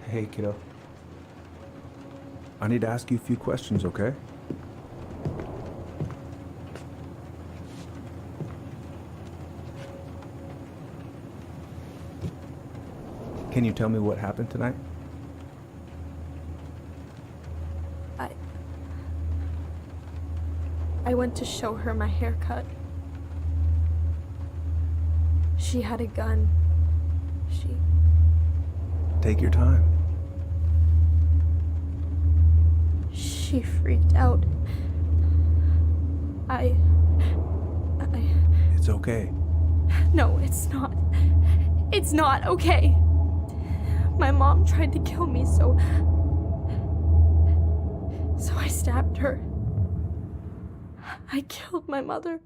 Hey, kiddo. I need to ask you a few questions, okay? Can you tell me what happened tonight? I went to show her my haircut. She had a gun. Take your time. She freaked out. It's okay. No, it's not. It's not okay. My mom tried to kill me, so I stabbed her. I killed my mother.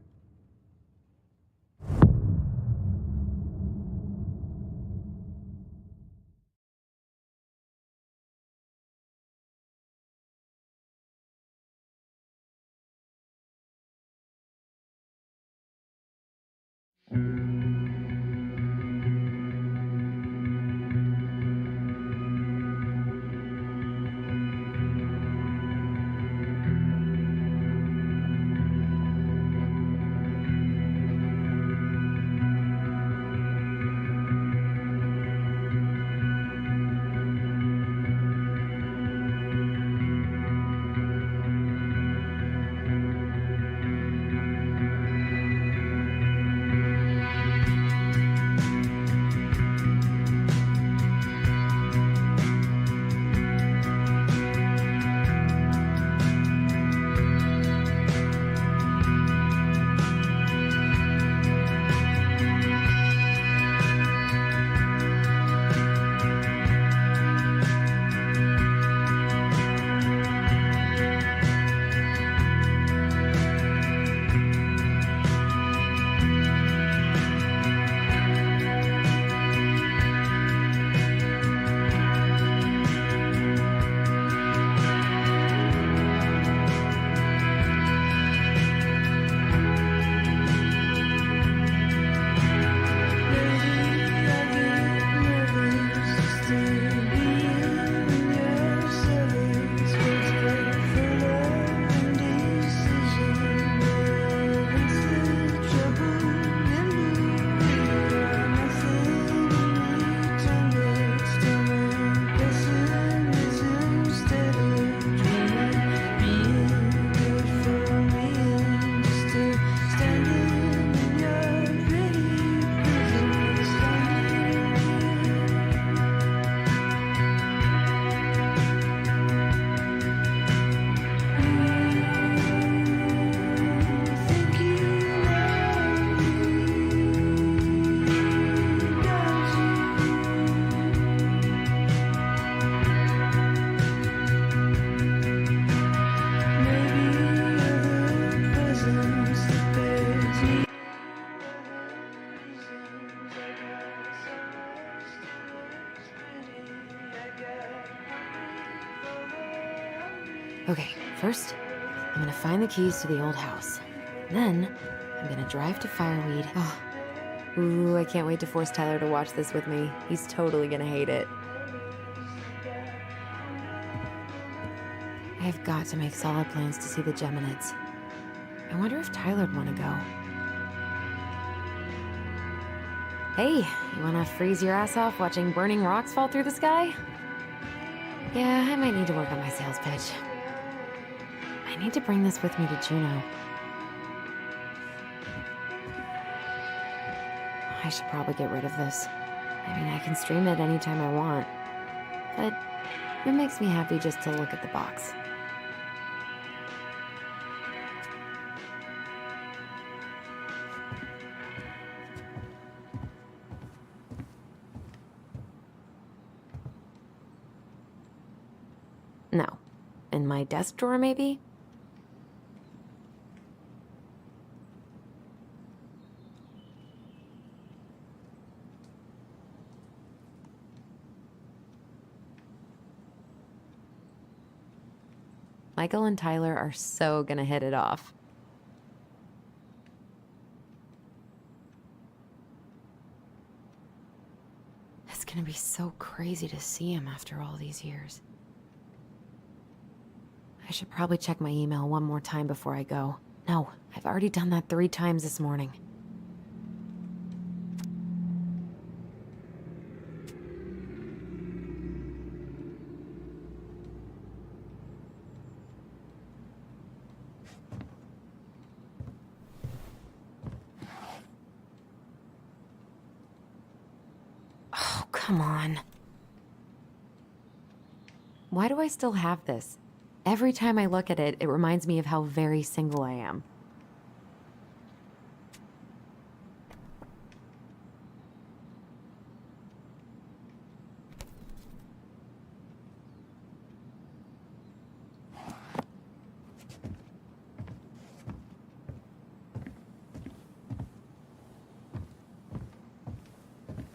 Okay, first, I'm gonna find the keys to the old house. Then, I'm gonna drive to Fireweed. Oh, ooh, I can't wait to force Tyler to watch this with me. He's totally gonna hate it. I've got to make solid plans to see the Geminids. I wonder if Tyler'd want to go. Hey, you wanna freeze your ass off watching burning rocks fall through the sky? Yeah, I might need to work on my sales pitch. I need to bring this with me to Juneau. I should probably get rid of this. I mean, I can stream it anytime I want. But it makes me happy just to look at the box. No. In my desk drawer, maybe? Michael and Tyler are so gonna hit it off. This gonna be so crazy to see him after all these years. I should probably check my email one more time before I go. No, I've already done that 3 times this morning. Oh, come on. Why do I still have this? Every time I look at it, it reminds me of how very single I am.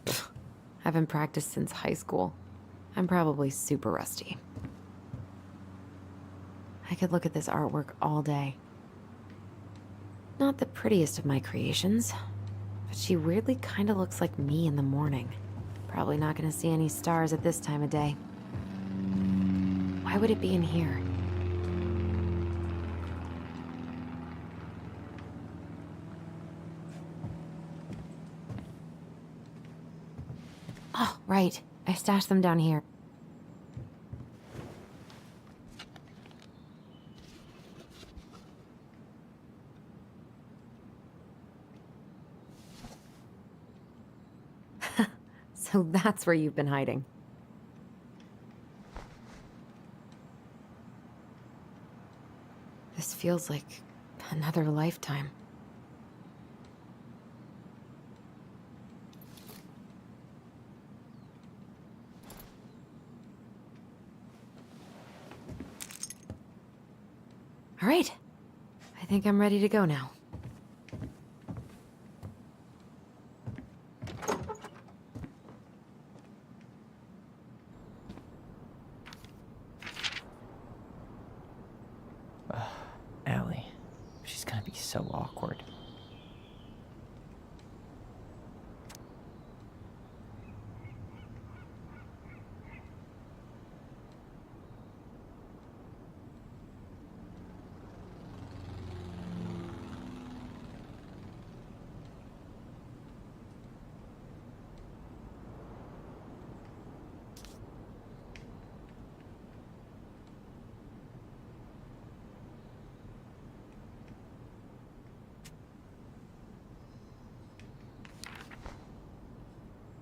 I haven't practiced since high school. I'm probably super rusty. I could look at this artwork all day. Not the prettiest of my creations, but she weirdly kind of looks like me in the morning. Probably not gonna see any stars at this time of day. Why would it be in here? Oh, right. I stashed them down here. So that's where you've been hiding. This feels like another lifetime. All right. I think I'm ready to go now. Allie. She's gonna be so awkward.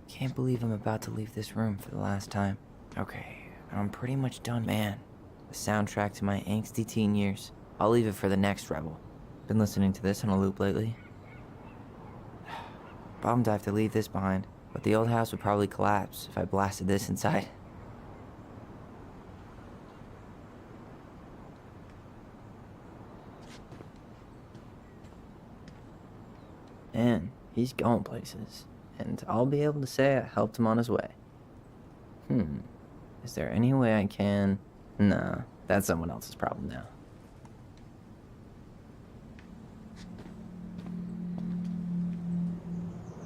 Can't believe I'm about to leave this room for the last time. Okay, I'm pretty much done, man. The soundtrack to my angsty teen years. I'll leave it for the next Rebel. Been listening to this on a loop lately. Bummed I have to leave this behind, but the old house would probably collapse if I blasted this inside. And he's going places. And I'll be able to say I helped him on his way. Is there any way I can... Nah, that's someone else's problem now.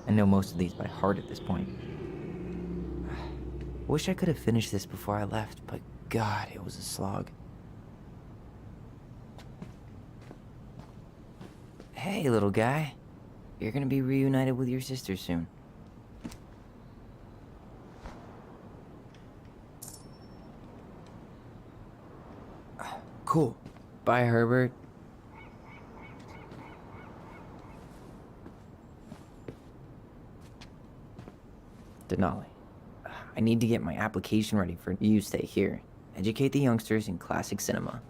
I know most of these by heart at this point. Wish I could have finished this before I left, but God, it was a slog. Hey, little guy. You're gonna be reunited with your sister soon. Cool. Bye, Herbert. Denali. I need to get my application ready for You Stay Here. Educate the youngsters in classic cinema.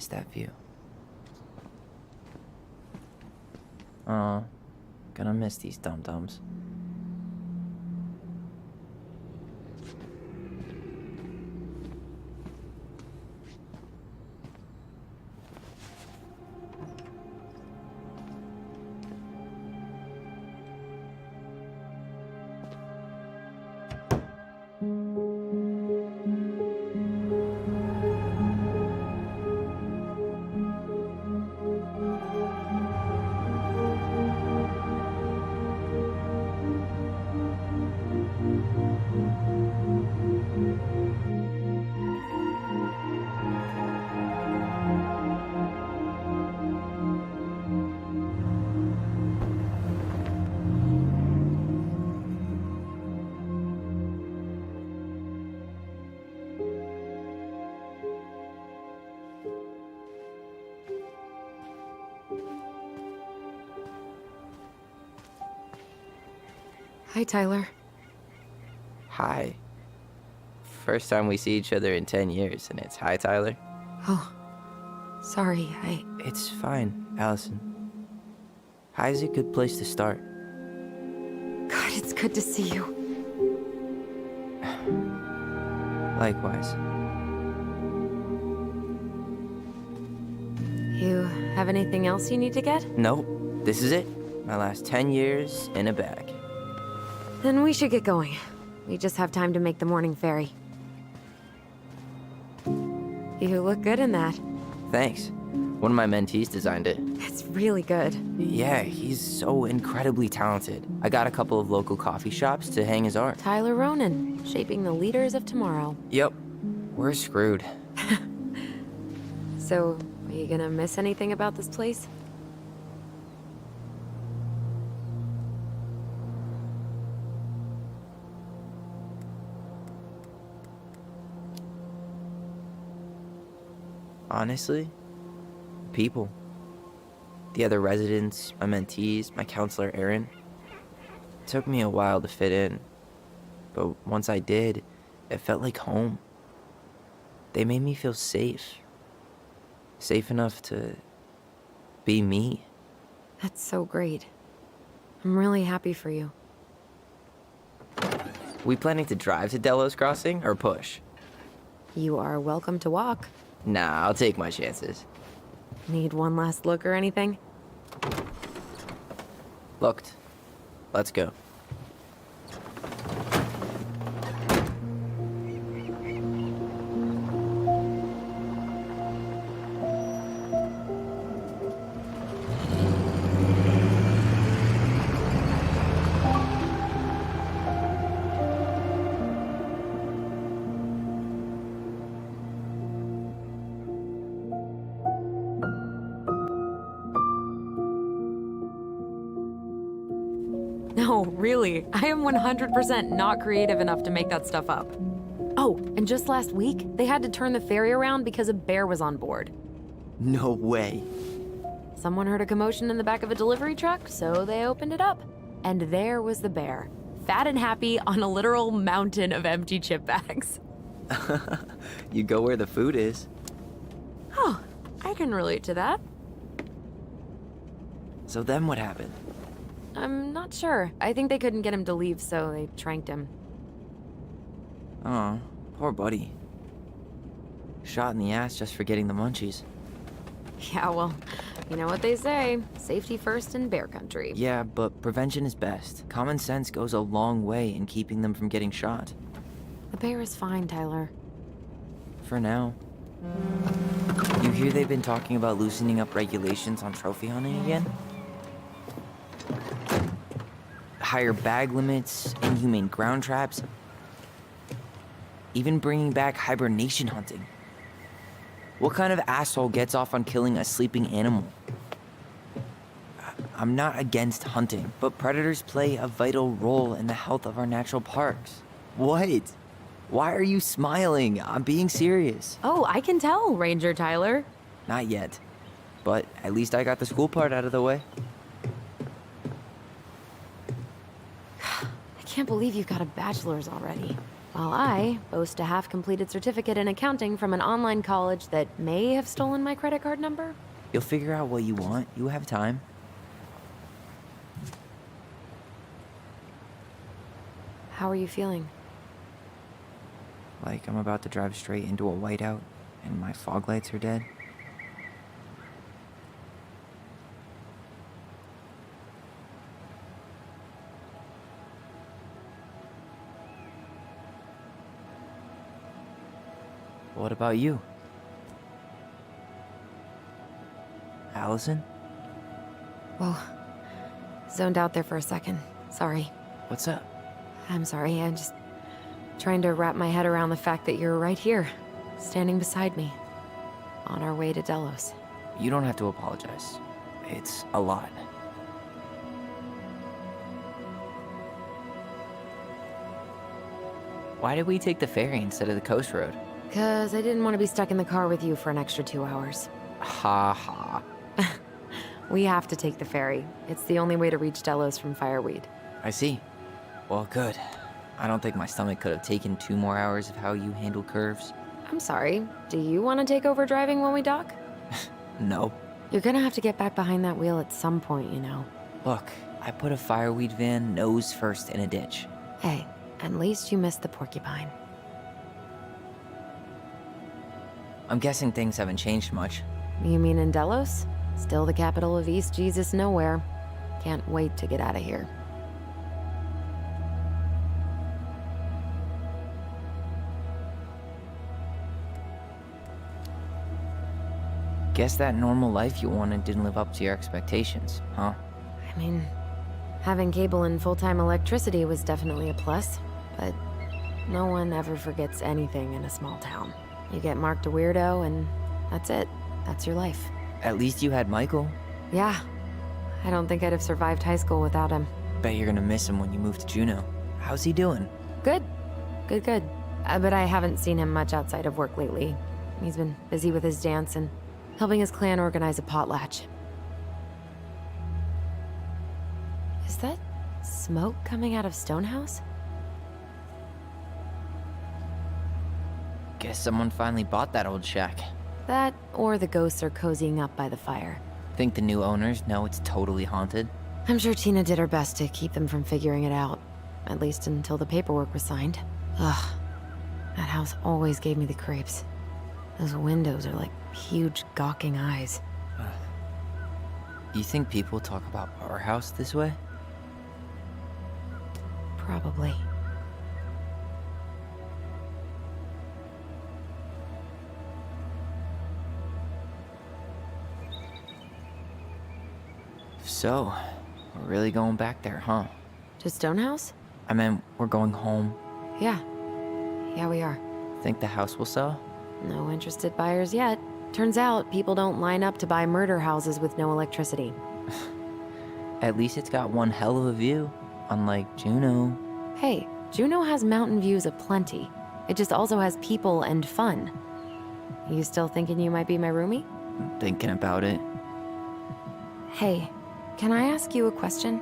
miss that view. Aw, gonna miss these dum-dums. Hi, Tyler. Hi. First time we see each other in 10 years, and it's hi, Tyler. Oh, sorry, It's fine, Alyson. Hi's a good place to start. God, it's good to see you. Likewise. You have anything else you need to get? Nope, this is it. My last 10 years in a bag. Then we should get going. We just have time to make the morning ferry. You look good in that. Thanks. One of my mentees designed it. It's really good. Yeah, he's so incredibly talented. I got a couple of local coffee shops to hang his art. Tyler Ronan, shaping the leaders of tomorrow. Yep, we're screwed. So, are you gonna miss anything about this place? Honestly, people. The other residents, my mentees, my counselor Aaron. It took me a while to fit in, but once I did, it felt like home. They made me feel safe. Safe enough to be me. That's so great. I'm really happy for you. We planning to drive to Delos Crossing or push? You are welcome to walk. Nah, I'll take my chances. Need one last look or anything? Looked. Let's go. No, really. I am 100% not creative enough to make that stuff up. Oh, and just last week, they had to turn the ferry around because a bear was on board. No way. Someone heard a commotion in the back of a delivery truck, so they opened it up. And there was the bear, fat and happy on a literal mountain of empty chip bags. You go where the food is. Oh, I can relate to that. So then what happened? I'm not sure. I think they couldn't get him to leave, so they tranked him. Aw, poor buddy. Shot in the ass just for getting the munchies. Yeah, well, you know what they say. Safety first in bear country. Yeah, but prevention is best. Common sense goes a long way in keeping them from getting shot. The bear is fine, Tyler. For now. You hear they've been talking about loosening up regulations on trophy hunting again? Higher bag limits, inhumane ground traps, even bringing back hibernation hunting. What kind of asshole gets off on killing a sleeping animal? I'm not against hunting, but predators play a vital role in the health of our natural parks. What? Why are you smiling? I'm being serious. Oh, I can tell, Ranger Tyler. Not yet, but at least I got the school part out of the way. I can't believe you've got a bachelor's already. While I boast a half-completed certificate in accounting from an online college that may have stolen my credit card number. You'll figure out what you want. You have time. How are you feeling? Like I'm about to drive straight into a whiteout and my fog lights are dead. What about you? Alyson? Whoa. Zoned out there for a second. Sorry. What's up? I'm sorry, I'm just trying to wrap my head around the fact that you're right here, standing beside me, on our way to Delos. You don't have to apologize. It's a lot. Why did we take the ferry instead of the coast road? 'Cause I didn't want to be stuck in the car with you for an extra 2 hours. Ha ha. We have to take the ferry. It's the only way to reach Delos from Fireweed. I see. Well, good. I don't think my stomach could have taken 2 more hours of how you handle curves. I'm sorry, do you want to take over driving when we dock? No. You're gonna have to get back behind that wheel at some point, you know. Look, I put a fireweed van nose first in a ditch. Hey, at least you missed the porcupine. I'm guessing things haven't changed much. You mean in Delos? Still the capital of East Jesus Nowhere. Can't wait to get out of here. Guess that normal life you wanted didn't live up to your expectations, huh? I mean, having cable and full-time electricity was definitely a plus, but no one ever forgets anything in a small town. You get marked a weirdo and that's it. That's your life. At least you had Michael. Yeah. I don't think I'd have survived high school without him. Bet you're gonna miss him when you move to Juneau. How's he doing? Good. Good. But I haven't seen him much outside of work lately. He's been busy with his dance and helping his clan organize a potlatch. Is that smoke coming out of Stonehouse? Guess someone finally bought that old shack. That, or the ghosts are cozying up by the fire. Think the new owners know it's totally haunted? I'm sure Tina did her best to keep them from figuring it out. At least until the paperwork was signed. Ugh. That house always gave me the creeps. Those windows are like huge gawking eyes. You think people talk about our house this way? Probably. So, we're really going back there, huh? To Stonehouse? I meant, we're going home. Yeah. Yeah, we are. Think the house will sell? No interested buyers yet. Turns out people don't line up to buy murder houses with no electricity. At least it's got one hell of a view, unlike Juneau. Hey, Juneau has mountain views aplenty. It just also has people and fun. You still thinking you might be my roomie? I'm thinking about it. Hey, can I ask you a question?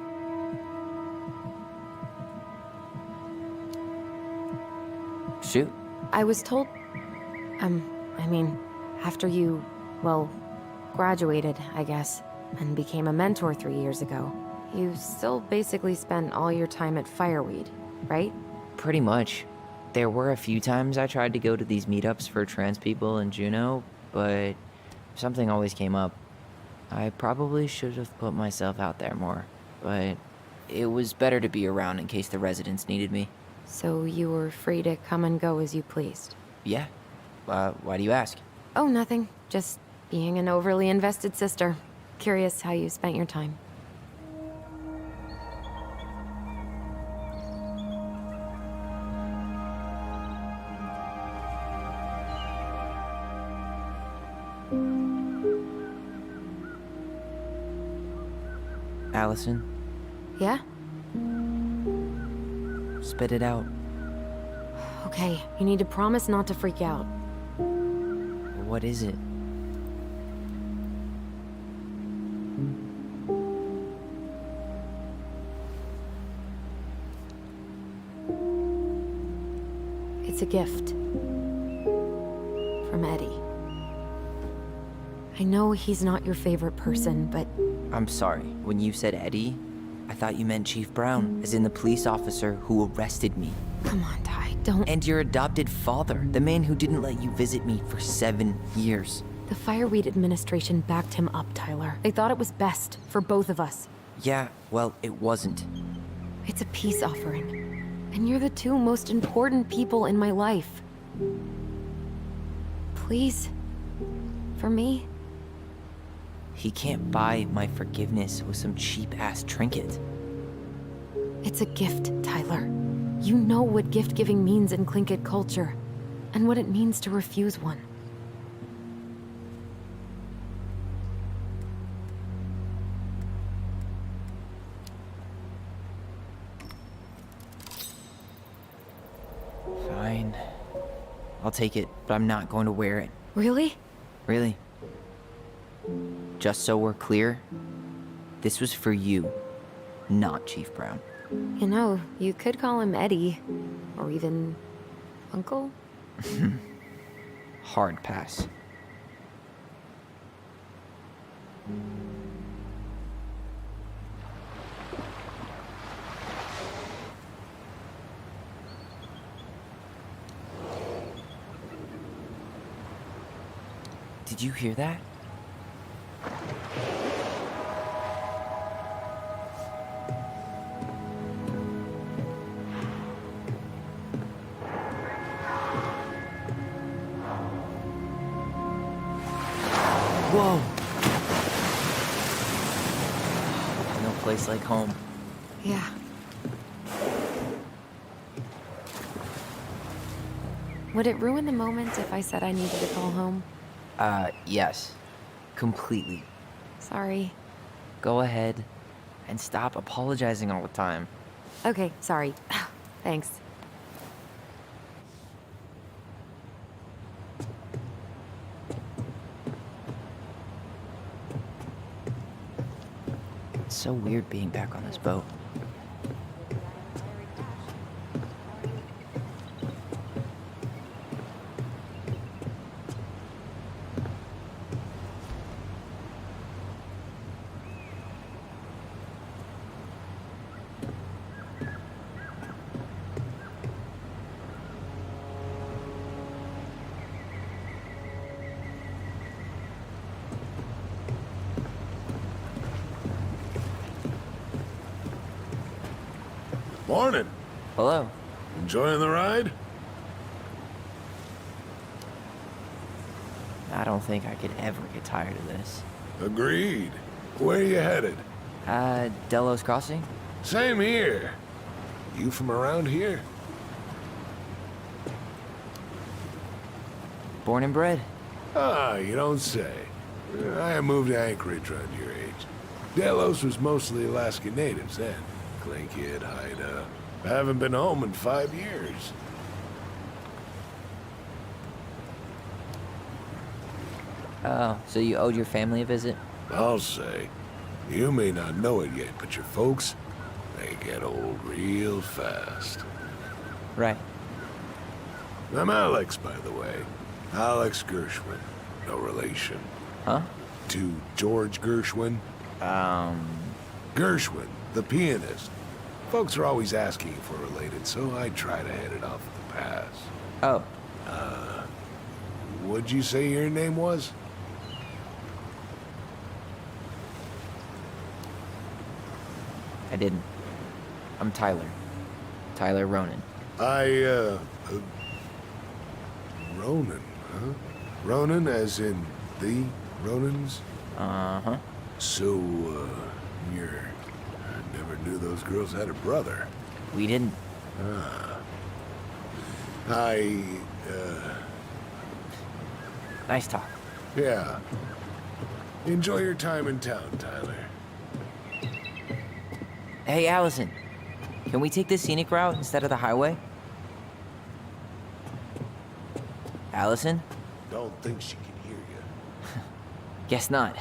Shoot. I was told... I mean, after you, well, graduated, I guess, and became a mentor 3 years ago, you still basically spent all your time at Fireweed, right? Pretty much. There were a few times I tried to go to these meetups for trans people in Juneau, but something always came up. I probably should have put myself out there more, but it was better to be around in case the residents needed me. So you were free to come and go as you pleased? Yeah. Why do you ask? Oh, nothing. Just being an overly invested sister. Curious how you spent your time. Alyson, Yeah? spit it out. Okay, you need to promise not to freak out. What is it? It's a gift. From Eddie. I know he's not your favorite person, but I'm sorry. When you said Eddie, I thought you meant Chief Brown, as in the police officer who arrested me. come on, Ty, don't. And your adopted father, the man who didn't let you visit me for 7 years. The Fireweed administration backed him up, Tyler. They thought it was best for both of us. Yeah, well, it wasn't. It's a peace offering. And you're the two most important people in my life. Please. For me. He can't buy my forgiveness with some cheap-ass trinket. It's a gift, Tyler. You know what gift-giving means in Tlingit culture. And what it means to refuse one. Fine. I'll take it, but I'm not going to wear it. Really? Really. Just so we're clear, this was for you, not Chief Brown. You know, you could call him Eddie. Or even... Uncle? Hard pass. Did you hear that? Whoa! No place like home. Yeah. Would it ruin the moment if I said I needed to call home? Yes. Completely. Sorry. Go ahead and stop apologizing all the time. Okay, sorry. Thanks. It's so weird being back on this boat. Morning. Hello. Enjoying the ride? I don't think I could ever get tired of this. Agreed. Where are you headed? Delos Crossing? Same here. You from around here? Born and bred. Ah, you don't say. I moved to Anchorage around your age. Delos was mostly Alaska natives then. Tlingit, Haida. I haven't been home in 5 years. Oh, so you owed your family a visit? I'll say. You may not know it yet, but your folks, they get old real fast. Right. I'm Alex, by the way. Alex Gershwin. No relation. Huh? To George Gershwin. Gershwin, the pianist. Folks are always asking if we're related, so I try to head it off at the pass. Oh, What'd you say your name was? I didn't. I'm Tyler. Tyler Ronan. Ronan, huh? Ronan as in the Ronans? Uh-huh. So, I never knew those girls had a brother. We didn't. Nice talk. Yeah. Enjoy your time in town, Tyler. Hey, Alyson. Can we take the scenic route instead of the highway? Alyson? Don't think she can hear you. Guess not.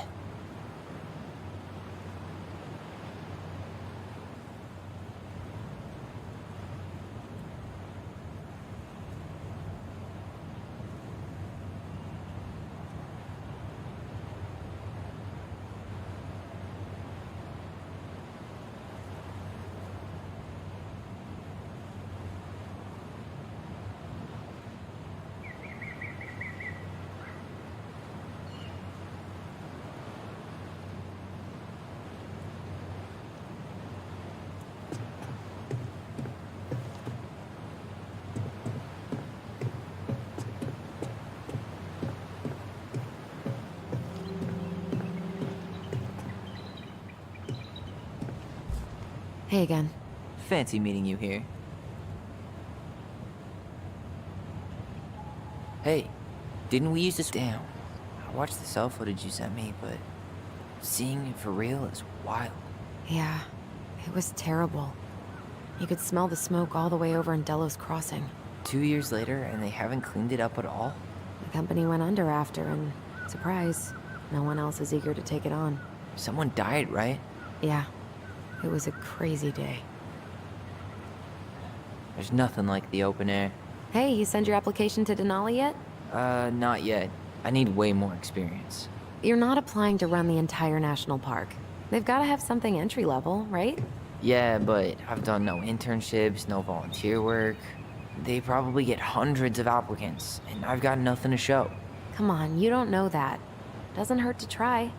Hey again. Fancy meeting you here. Hey, didn't we use this? Damn, I watched the cell footage you sent me, but seeing it for real is wild. Yeah, it was terrible. You could smell the smoke all the way over in Delos Crossing. 2 years later, and they haven't cleaned it up at all? The company went under after, and surprise, no one else is eager to take it on. Someone died, right? Yeah, it was a crazy day. There's nothing like the open air. Hey, you send your application to Denali yet? Not yet. I need way more experience. You're not applying to run the entire national park. They've got to have something entry level, right? Yeah, but I've done no internships, no volunteer work. They probably get hundreds of applicants, and I've got nothing to show. Come on, you don't know that. Doesn't hurt to try.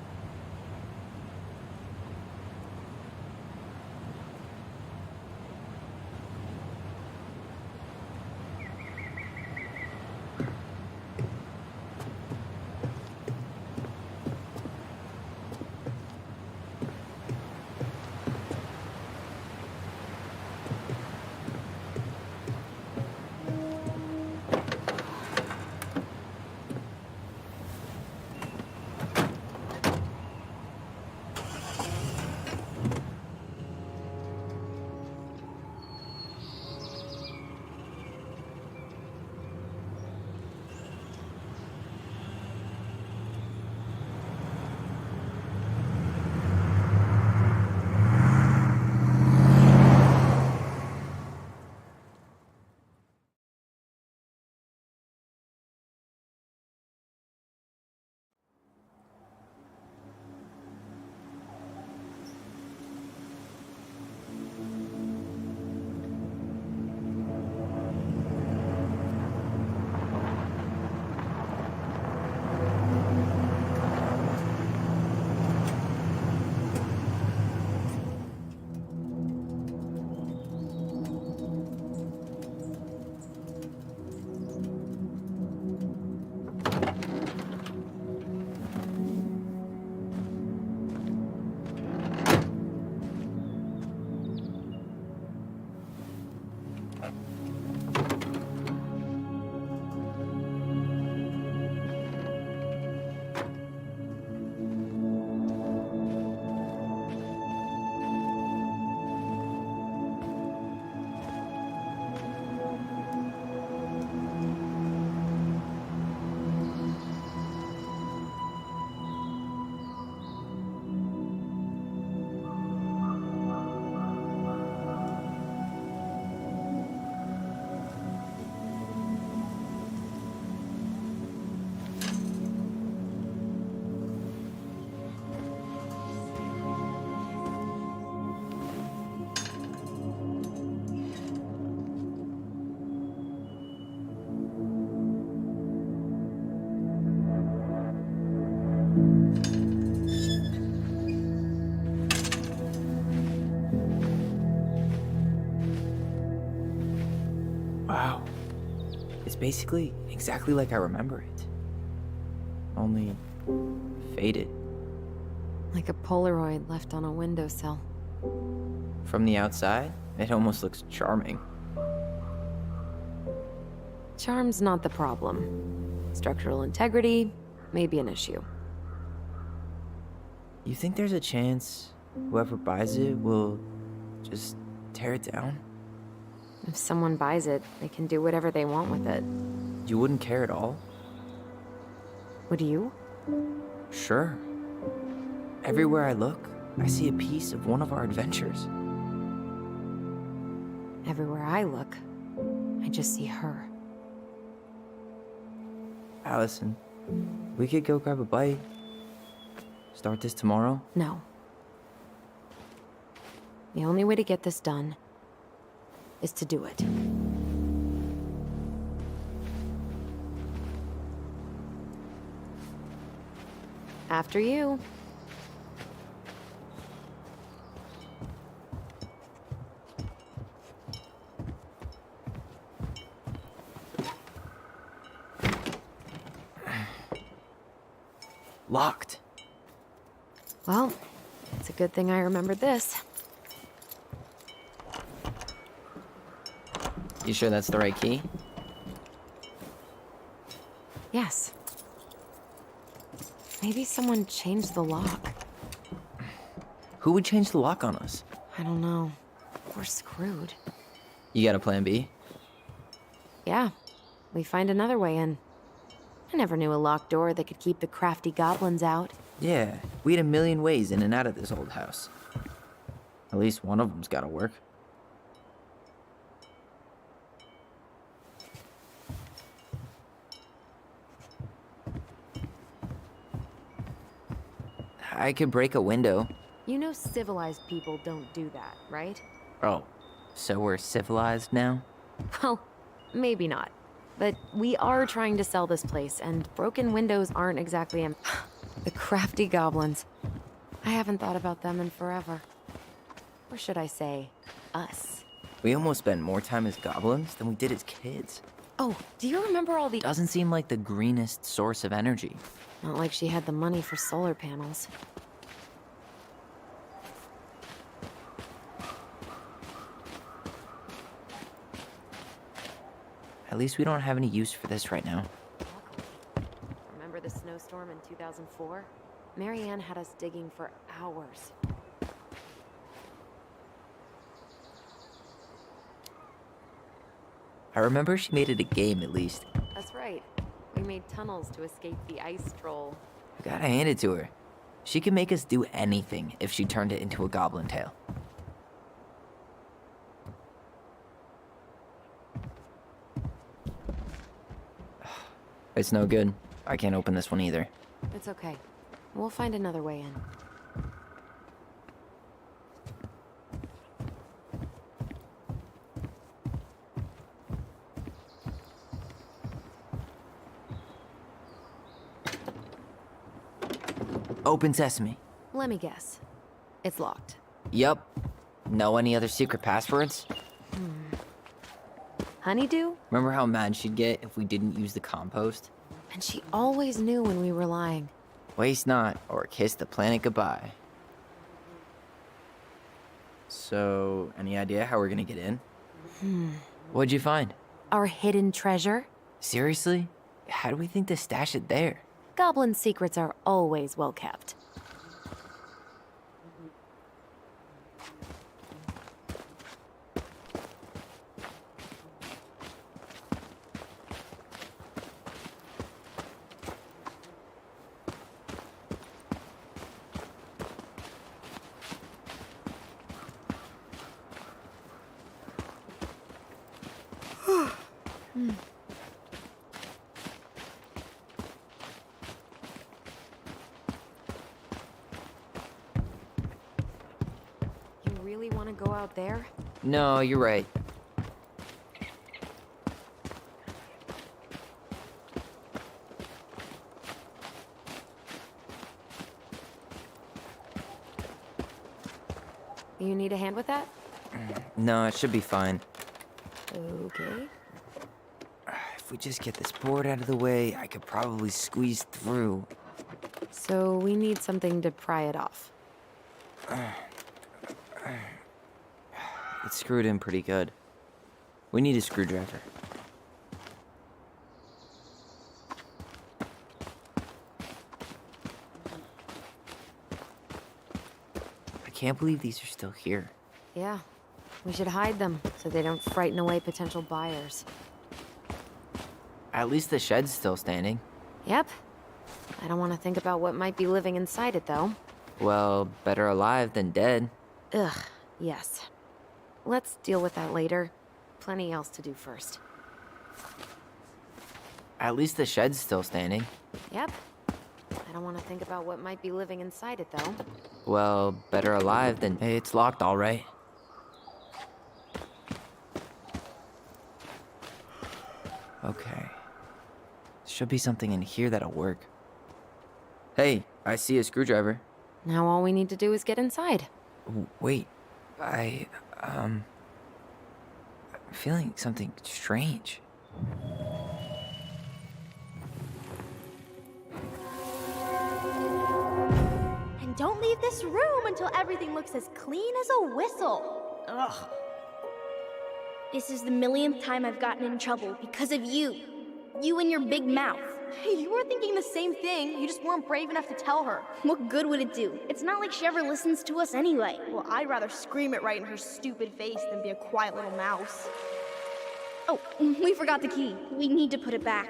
Wow. It's basically exactly like I remember it. Only faded. Like a Polaroid left on a windowsill. From the outside, it almost looks charming. Charm's not the problem. Structural integrity may be an issue. You think there's a chance whoever buys it will just tear it down? If someone buys it, they can do whatever they want with it. You wouldn't care at all? Would you? Sure. Everywhere I look, I see a piece of one of our adventures. Everywhere I look, I just see her. Alyson, we could go grab a bite. Start this tomorrow? No. The only way to get this done is to do it. After you. Locked. Well, it's a good thing I remembered this. You sure that's the right key? Yes. Maybe someone changed the lock. Who would change the lock on us? I don't know. We're screwed. You got a plan B? Yeah, we find another way in. I never knew a locked door that could keep the crafty goblins out. Yeah, we had a million ways in and out of this old house. At least one of them's gotta work. I could break a window. You know civilized people don't do that, right? Oh, so we're civilized now? Well, maybe not. But we are trying to sell this place, and broken windows aren't exactly the crafty goblins. I haven't thought about them in forever. Or should I say, us. We almost spent more time as goblins than we did as kids. Oh, do you remember all the— Doesn't seem like the greenest source of energy. Not like she had the money for solar panels. At least we don't have any use for this right now. Remember the snowstorm in 2004? Marianne had us digging for hours. I remember she made it a game at least. That's right. We made tunnels to escape the ice troll. I gotta hand it to her. She could make us do anything if she turned it into a goblin tail. It's no good. I can't open this one either. It's okay. We'll find another way in. Open sesame. Let me guess. It's locked. Yup. Know any other secret passwords? Honeydew? Remember how mad she'd get if we didn't use the compost? And she always knew when we were lying. Waste not, or kiss the planet goodbye. So, any idea how we're gonna get in? What'd you find? Our hidden treasure? Seriously? How do we think to stash it there? Goblin secrets are always well kept. You really want to go out there? No, you're right. You need a hand with that? No, it should be fine. Okay. If we just get this board out of the way, I could probably squeeze through. So we need something to pry it off. It's screwed in pretty good. We need a screwdriver. I can't believe these are still here. Yeah. We should hide them so they don't frighten away potential buyers. At least the shed's still standing. Yep. I don't want to think about what might be living inside it, though. Well, better alive than dead. Ugh, yes. Let's deal with that later. Plenty else to do first. At least the shed's still standing. Yep. I don't want to think about what might be living inside it, though. Well, better alive than... Hey, it's locked, all right. Okay. Should be something in here that'll work. Hey, I see a screwdriver. Now all we need to do is get inside. Wait, I'm feeling something strange. And don't leave this room until everything looks as clean as a whistle. Ugh. This is the millionth time I've gotten in trouble because of you. You and your big mouth. You were thinking the same thing. You just weren't brave enough to tell her. What good would it do? It's not like she ever listens to us anyway. Well, I'd rather scream it right in her stupid face than be a quiet little mouse. Oh, we forgot the key. We need to put it back.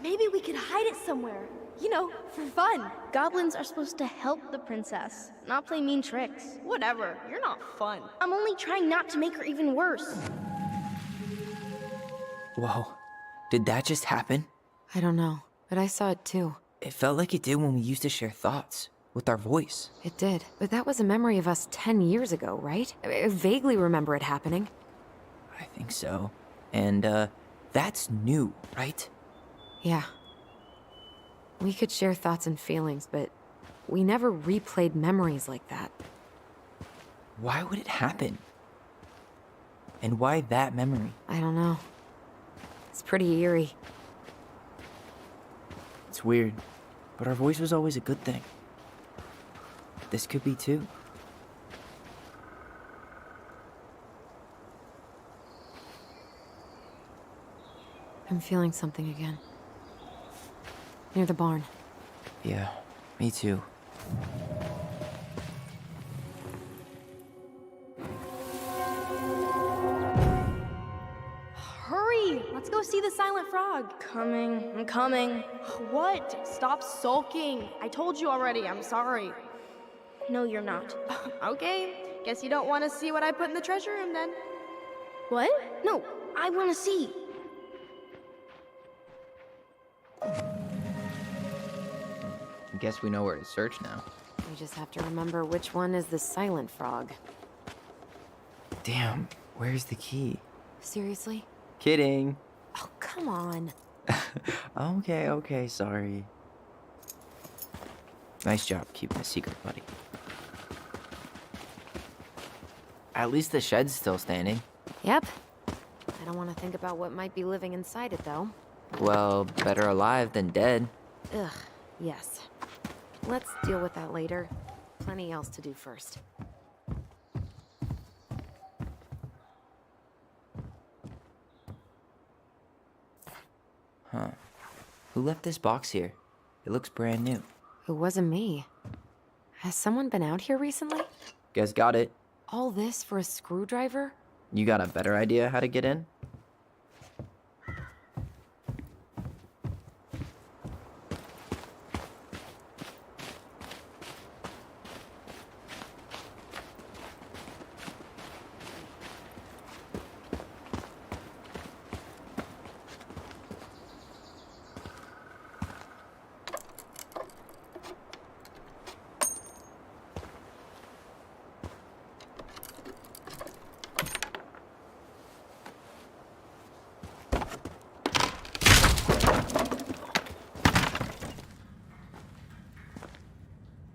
Maybe we could hide it somewhere. You know, for fun. Goblins are supposed to help the princess, not play mean tricks. Whatever, you're not fun. I'm only trying not to make her even worse. Whoa. Did that just happen? I don't know, but I saw it too. It felt like it did when we used to share thoughts with our voice. It did, but that was a memory of us 10 years ago, right? I vaguely remember it happening. I think so. And, that's new, right? Yeah. We could share thoughts and feelings, but we never replayed memories like that. Why would it happen? And why that memory? I don't know. It's pretty eerie. It's weird, but our voice was always a good thing. This could be too. I'm feeling something again. Near the barn. Yeah, me too. Hurry! Let's go see the silent frog. I'm coming. What? Stop sulking. I told you already, I'm sorry. No, you're not. Okay, guess you don't want to see what I put in the treasure room then. What? No, I want to see. Guess we know where to search now. We just have to remember which one is the silent frog. Damn, where's the key? Seriously? Kidding. Oh, come on. Okay, sorry. Nice job keeping a secret, buddy. At least the shed's still standing. Yep. I don't want to think about what might be living inside it, though. Well, better alive than dead. Ugh, yes. Let's deal with that later. Plenty else to do first. Huh. Who left this box here? It looks brand new. It wasn't me. Has someone been out here recently? Guess got it. All this for a screwdriver? You got a better idea how to get in?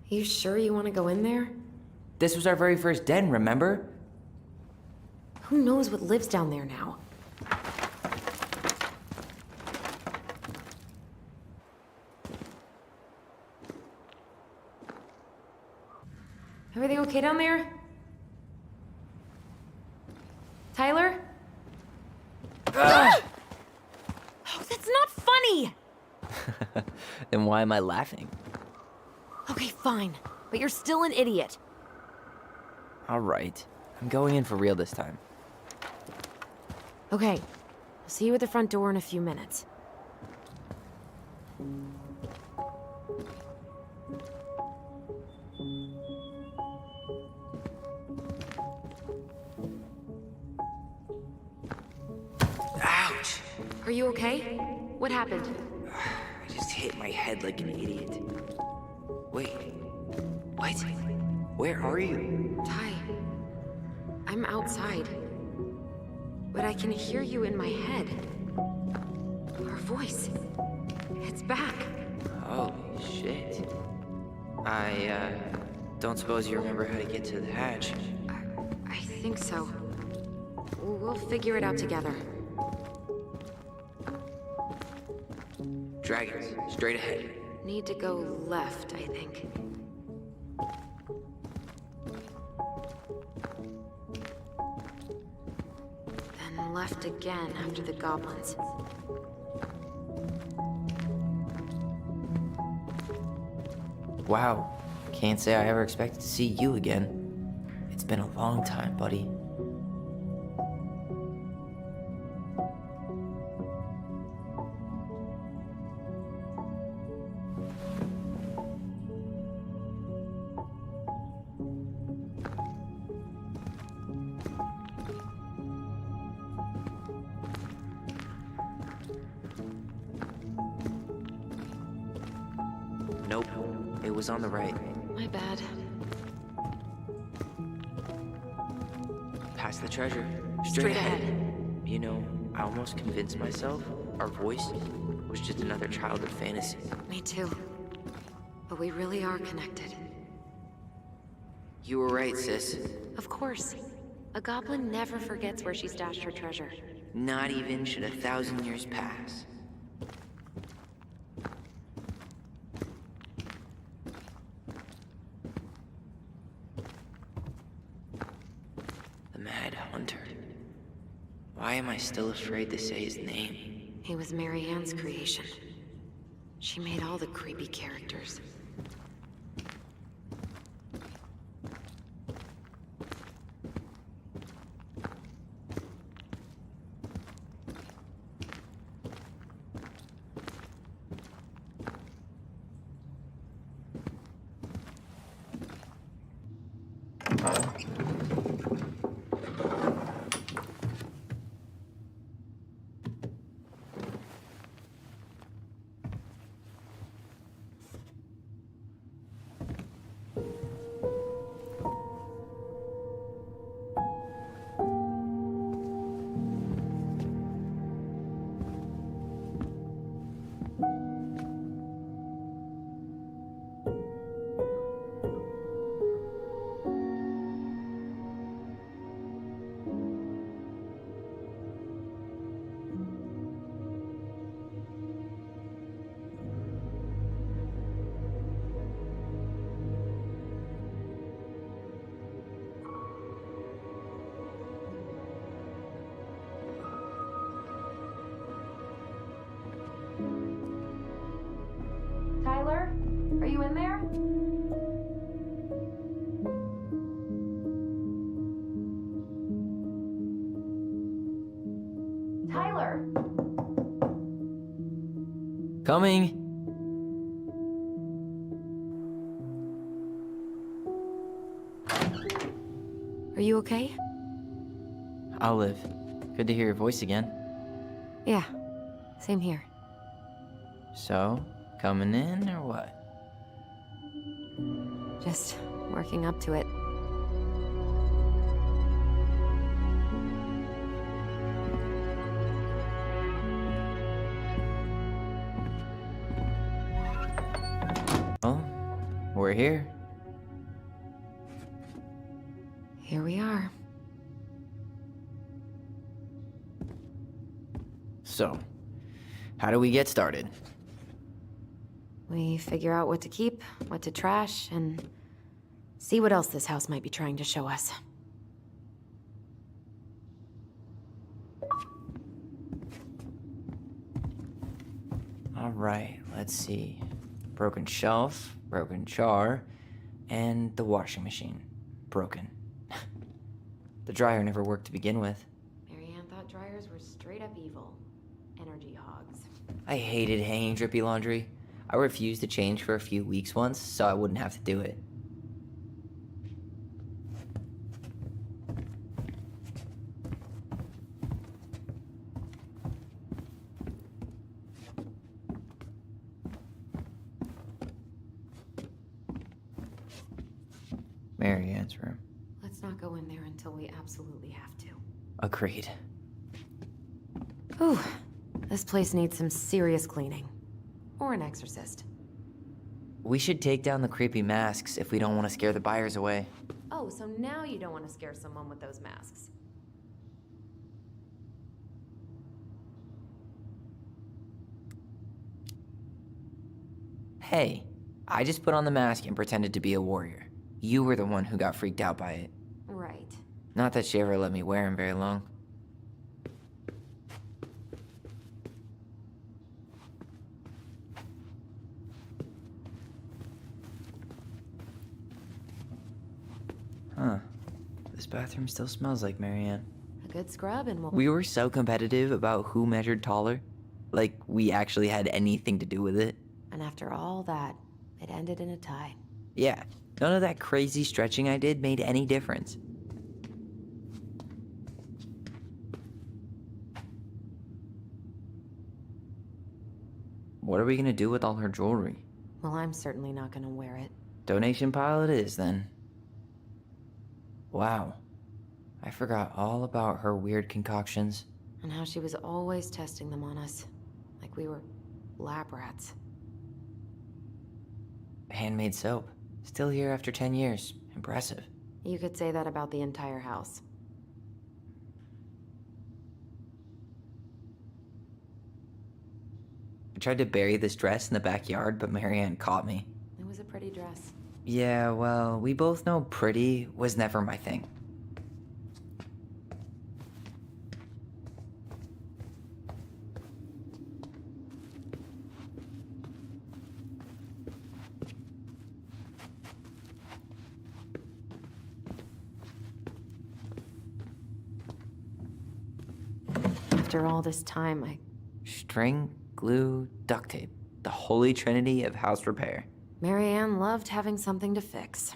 You sure you want to go in there? This was our very first den, remember? Who knows what lives down there now? Everything okay down there? Tyler? Oh, that's not funny! Then why am I laughing? Okay, fine. But you're still an idiot. Alright. I'm going in for real this time. Okay. I'll see you at the front door in a few minutes. Ouch! Are you okay? What happened? I just hit my head like an idiot. Wait. What? Where are you? Ty, I'm outside. But I can hear you in my head. Our voice. It's back. Holy shit. I, don't suppose you remember how to get to the hatch. I think so. We'll figure it out together. Dragons, straight ahead. Need to go left, I think. Then left again after the goblins. Wow, can't say I ever expected to see you again. It's been a long time, buddy. Nope, it was on the right. My bad. Past the treasure. Straight ahead. You know, I almost convinced myself our voice was just another childhood fantasy. Me too. But we really are connected. You were right, sis. Of course. A goblin never forgets where she stashed her treasure. Not even should 1,000 years pass. The Mad Hunter. Why am I still afraid to say his name? He was Mary Ann's creation. She made all the creepy characters. Tyler, are you in there? Tyler! Coming! Are you okay? I'll live. Good to hear your voice again. Yeah, same here. So, coming in or what? Just working up to it. Well, we're here. Here we are. So, how do we get started? We figure out what to keep, what to trash, and see what else this house might be trying to show us. All right, let's see. Broken shelf, broken jar, and the washing machine. Broken. The dryer never worked to begin with. Mary Ann thought dryers were straight up evil. Energy hogs. I hated hanging drippy laundry. I refused to change for a few weeks once, so I wouldn't have to do it. Mary Ann's room. Let's not go in there until we absolutely have to. Agreed. Ooh, this place needs some serious cleaning. Or an exorcist. We should take down the creepy masks if we don't want to scare the buyers away. Oh, so now you don't want to scare someone with those masks. Hey, I just put on the mask and pretended to be a warrior. You were the one who got freaked out by it. Right. Not that she ever let me wear him very long. This bathroom still smells like Marianne. A good scrub and we'll... We were so competitive about who measured taller. Like we actually had anything to do with it. And after all that, it ended in a tie. Yeah, none of that crazy stretching I did made any difference. What are we gonna do with all her jewelry? Well, I'm certainly not gonna wear it. Donation pile it is, then. Wow. I forgot all about her weird concoctions. And how she was always testing them on us. Like we were lab rats. Handmade soap. Still here after 10 years. Impressive. You could say that about the entire house. I tried to bury this dress in the backyard, but Marianne caught me. It was a pretty dress. Yeah, well, we both know pretty was never my thing. After all this time, String, glue, duct tape. The holy trinity of house repair. Marianne loved having something to fix.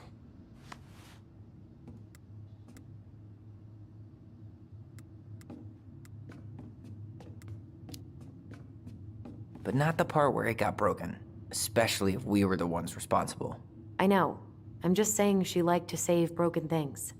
But not the part where it got broken. Especially if we were the ones responsible. I know. I'm just saying she liked to save broken things.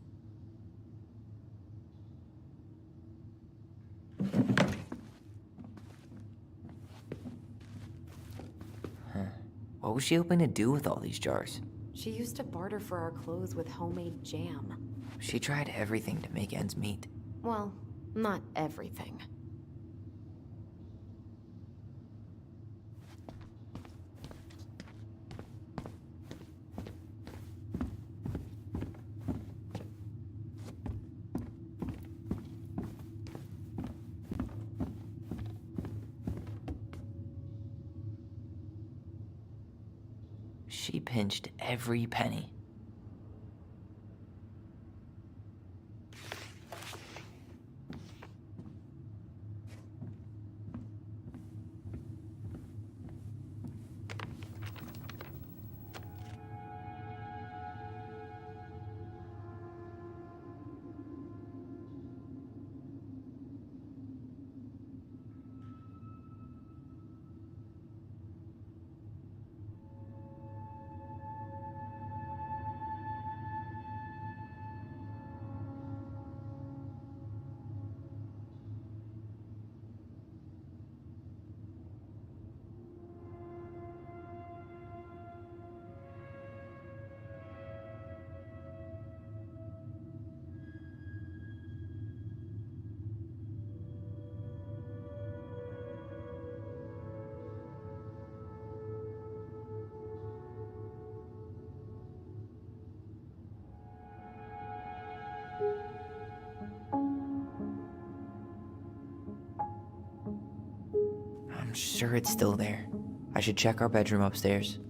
What was she hoping to do with all these jars? She used to barter for our clothes with homemade jam. She tried everything to make ends meet. Well, not everything. She pinched every penny. I'm sure it's still there. I should check our bedroom upstairs.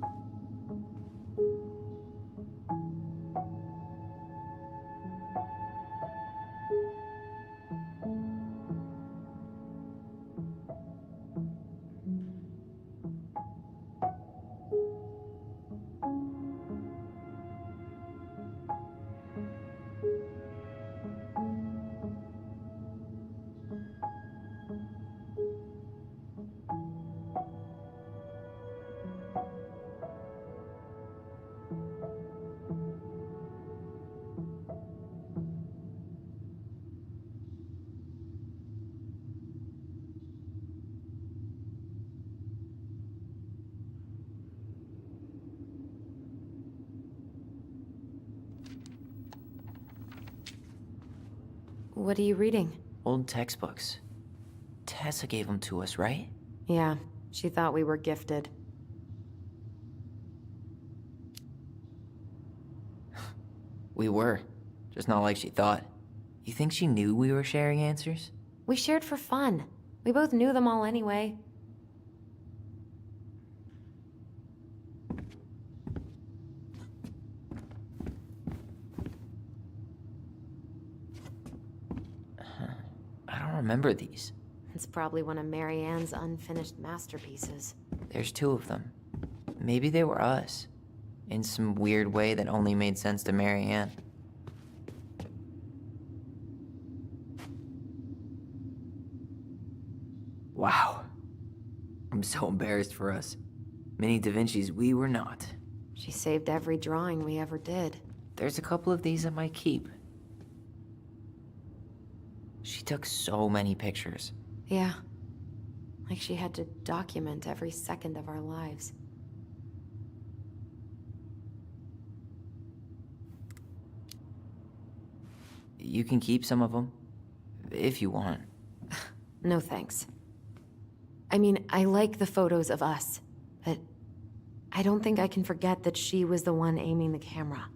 What are you reading? Old textbooks. Tessa gave them to us, right? Yeah, she thought we were gifted. We were. Just not like she thought. You think she knew we were sharing answers? We shared for fun. We both knew them all anyway. remember these. It's probably one of Marianne's unfinished masterpieces. There's 2 of them. Maybe they were us. In some weird way that only made sense to Marianne. Wow. I'm so embarrassed for us. Mini Da Vinci's we were not. She saved every drawing we ever did. There's a couple of these I might keep. She took so many pictures. Yeah. Like she had to document every second of our lives. You can keep some of them, if you want. No thanks. I mean, I like the photos of us, but I don't think I can forget that she was the one aiming the camera.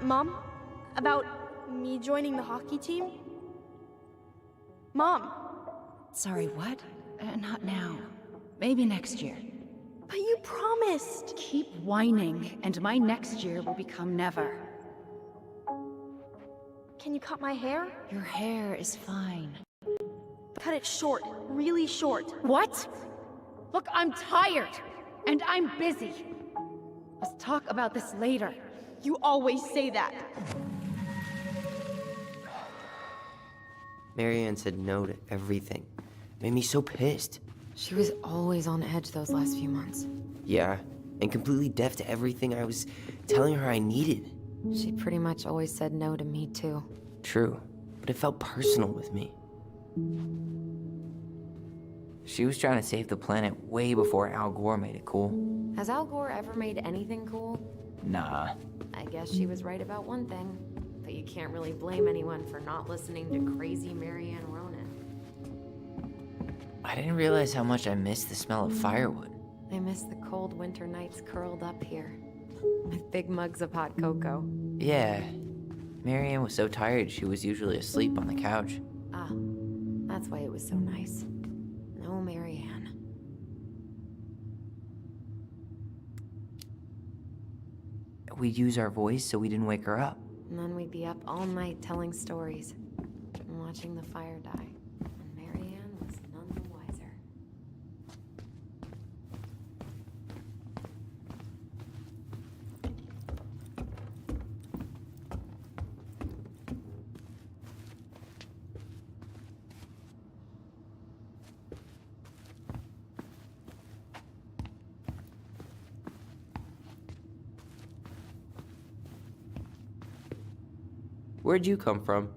Mom? About me joining the hockey team? Mom! Sorry, what? Not now. Maybe next year. But you promised! Keep whining, and my next year will become never. Can you cut my hair? Your hair is fine. Cut it short, really short. What? Look, I'm tired, and I'm busy. Let's talk about this later. You always say that. Marianne said no to everything. Made me so pissed. She was always on edge those last few months. Yeah, and completely deaf to everything I was telling her I needed. She pretty much always said no to me, too. True, but it felt personal with me. She was trying to save the planet way before Al Gore made it cool. Has Al Gore ever made anything cool? Nah. I guess she was right about one thing. But you can't really blame anyone for not listening to crazy Marianne Ronan. I didn't realize how much I missed the smell of firewood. I miss the cold winter nights curled up here. With big mugs of hot cocoa. Yeah. Marianne was so tired she was usually asleep on the couch. Ah, that's why it was so nice. No Marianne. We'd use our voice so we didn't wake her up. And then we'd be up all night telling stories and watching the fire die. And Marianne was none the wiser. Where'd you come from?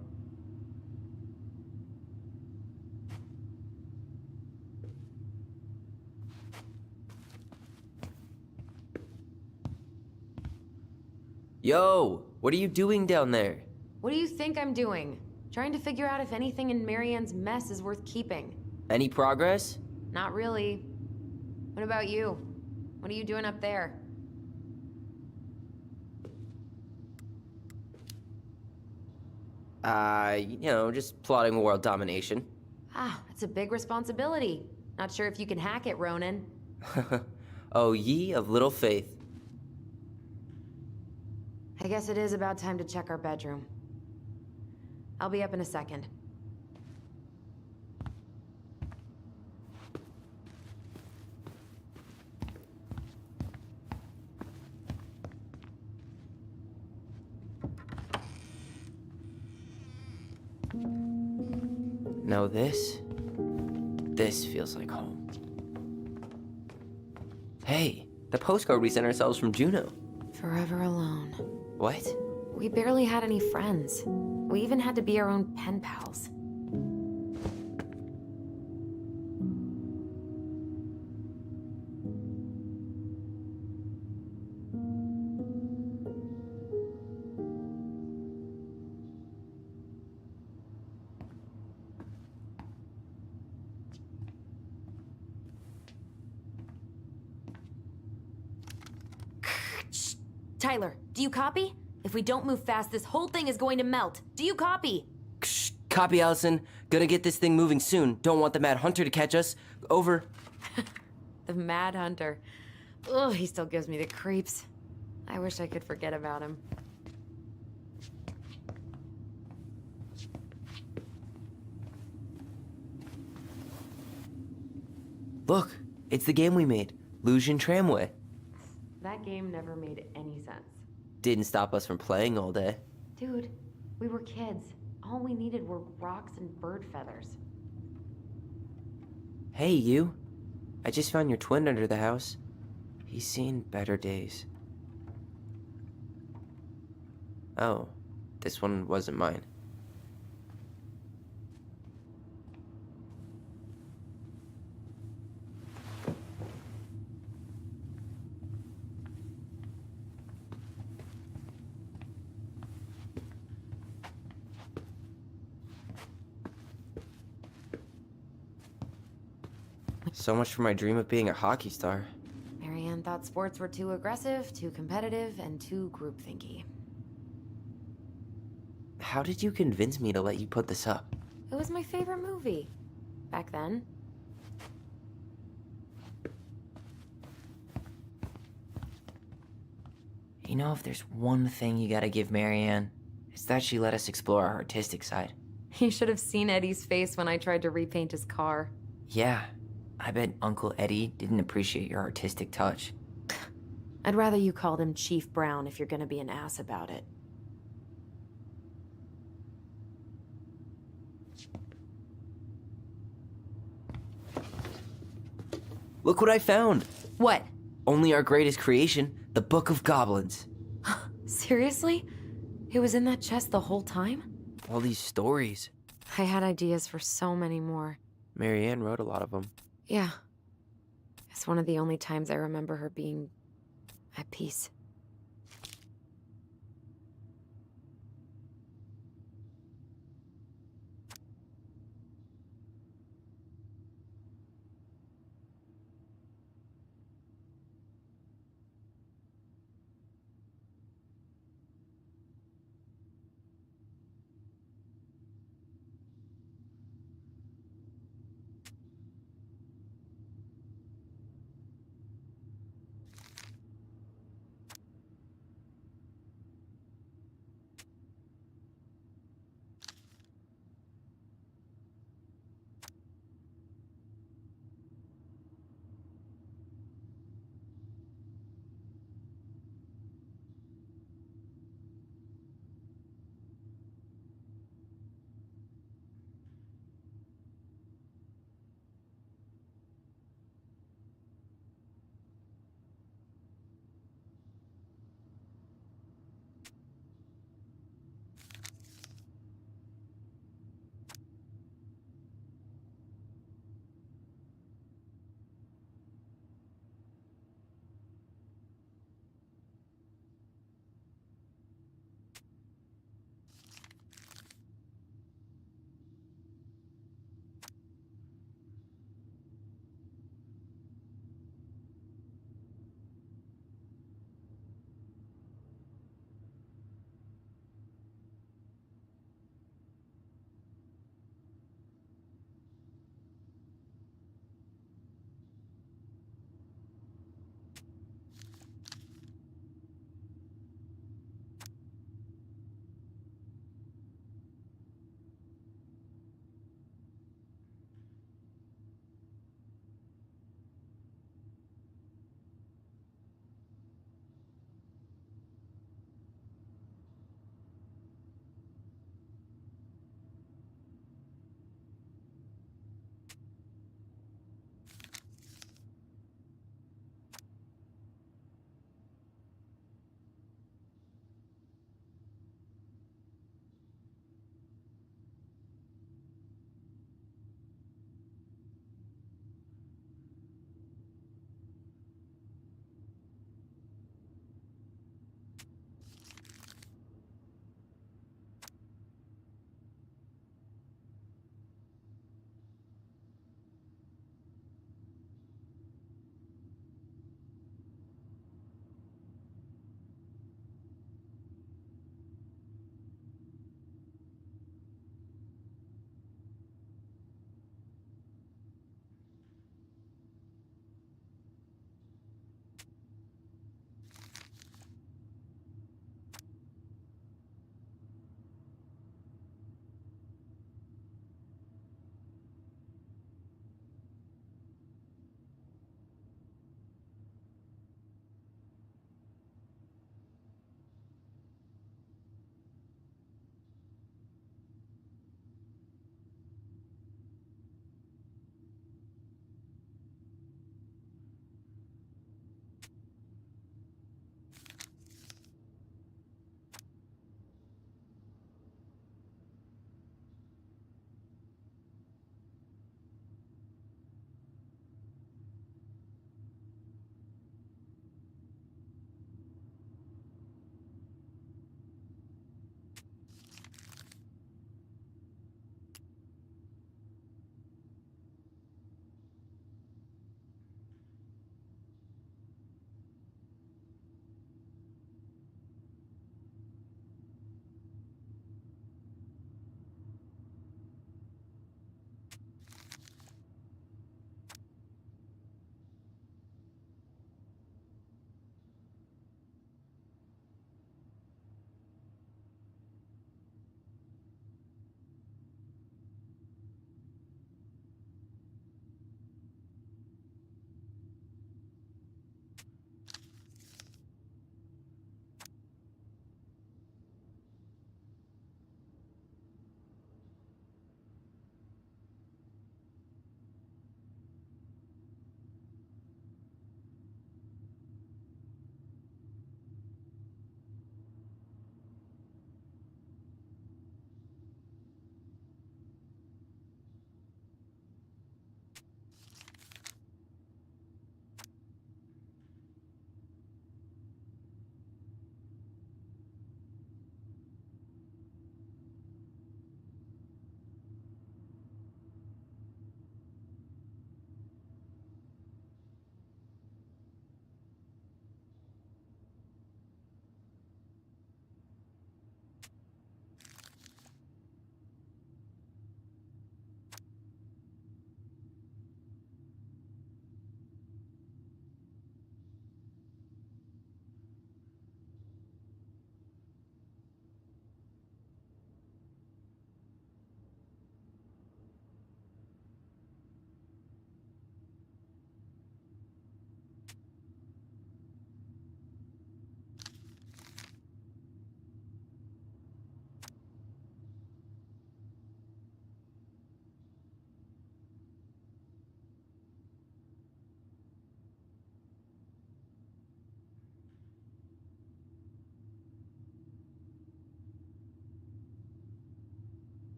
Yo, what are you doing down there? What do you think I'm doing? Trying to figure out if anything in Marianne's mess is worth keeping. Any progress? Not really. What about you? What are you doing up there? Just plotting world domination. Ah, it's a big responsibility. Not sure if you can hack it, Ronan. Oh, ye of little faith. I guess it is about time to check our bedroom. I'll be up in a second. Now this feels like home. Hey, the postcard we sent ourselves from Juneau. Forever alone. What? We barely had any friends. We even had to be our own pen pals. Tyler, do you copy? If we don't move fast, this whole thing is going to melt. Do you copy? Shh, copy, Alyson. Gonna get this thing moving soon. Don't want the Mad Hunter to catch us. Over. The Mad Hunter. Ugh, he still gives me the creeps. I wish I could forget about him. Look, it's the game we made. Lucian Tramway. That game never made any sense. Didn't stop us from playing all day. Dude, we were kids. All we needed were rocks and bird feathers. Hey, you. I just found your twin under the house. He's seen better days. Oh, this one wasn't mine. So much for my dream of being a hockey star. Marianne thought sports were too aggressive, too competitive, and too groupthinky. How did you convince me to let you put this up? It was my favorite movie. Back then. You know, if there's one thing you gotta give Marianne, it's that she let us explore our artistic side. You should have seen Eddie's face when I tried to repaint his car. Yeah, I bet Uncle Eddie didn't appreciate your artistic touch. I'd rather you called him Chief Brown if you're gonna be an ass about it. Look what I found! What? Only our greatest creation, the Book of Goblins. Seriously? It was in that chest the whole time? All these stories. I had ideas for so many more. Marianne wrote a lot of them. Yeah. It's one of the only times I remember her being at peace.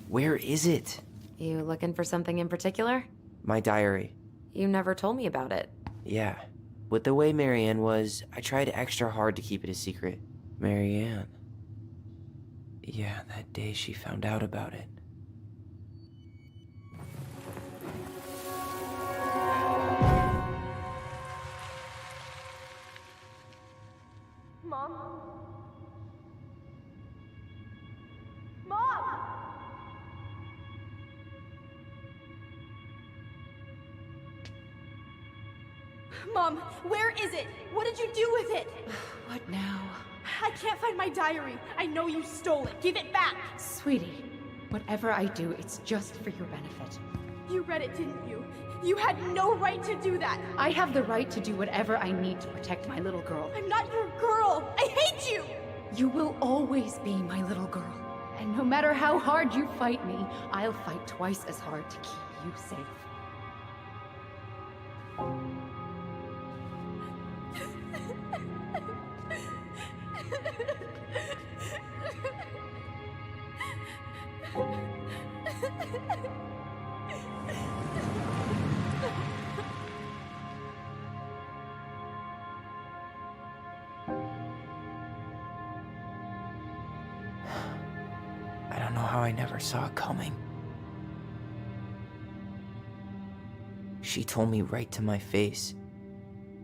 Where is it? You looking for something in particular? My diary. You never told me about it. Yeah. With the way Marianne was, I tried extra hard to keep it a secret. Marianne. Yeah, that day she found out about it. Mom? Mom! Mom, where is it? What did you do with it? What now? I can't find my diary. I know you stole it. Give it back. Sweetie, whatever I do, it's just for your benefit. You read it, didn't you? You had no right to do that. I have the right to do whatever I need to protect my little girl. I'm not your girl. I hate you. You will always be my little girl. And no matter how hard you fight me, I'll fight twice as hard to keep you safe. I don't know how I never saw it coming. She told me right to my face.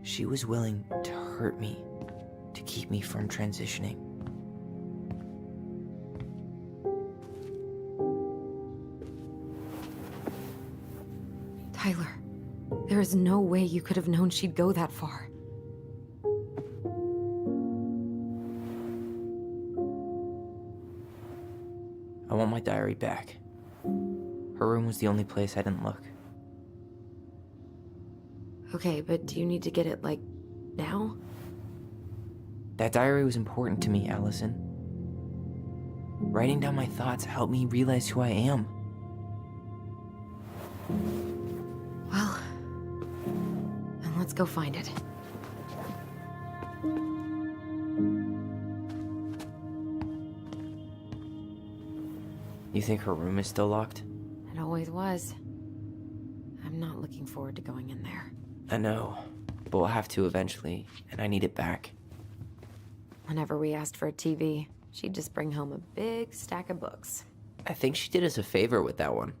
She was willing to hurt me, to keep me from transitioning. Tyler, there is no way you could have known she'd go that far. I want my diary back. Her room was the only place I didn't look. Okay, but do you need to get it, like, now? That diary was important to me, Alyson. Writing down my thoughts helped me realize who I am. Well, then let's go find it. You think her room is still locked? It always was. I'm not looking forward to going in there. I know, but we'll have to eventually, and I need it back. Whenever we asked for a TV, she'd just bring home a big stack of books. I think she did us a favor with that one.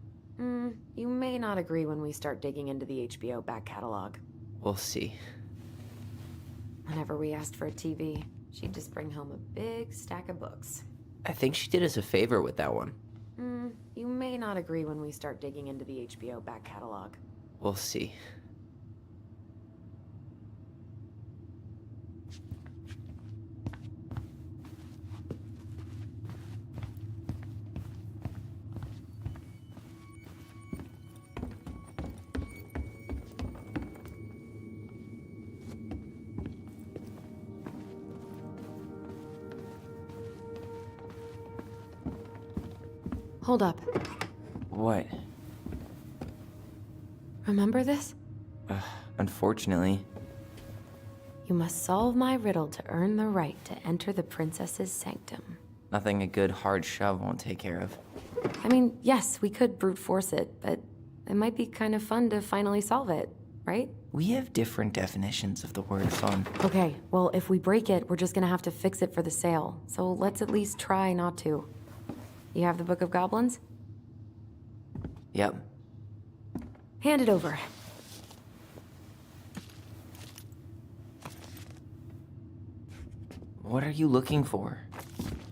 You may not agree when we start digging into the HBO back catalog. We'll see. Whenever we asked for a TV, she'd just bring home a big stack of books. I think she did us a favor with that one. You may not agree when we start digging into the HBO back catalog. We'll see. Hold up. What? Remember this? Unfortunately. You must solve my riddle to earn the right to enter the princess's sanctum. Nothing a good hard shove won't take care of. I mean, yes, we could brute force it, but it might be kind of fun to finally solve it, right? We have different definitions of the word fun. Okay, well, if we break it, we're just gonna have to fix it for the sale. So let's at least try not to. You have the Book of Goblins? Yep. Hand it over. What are you looking for?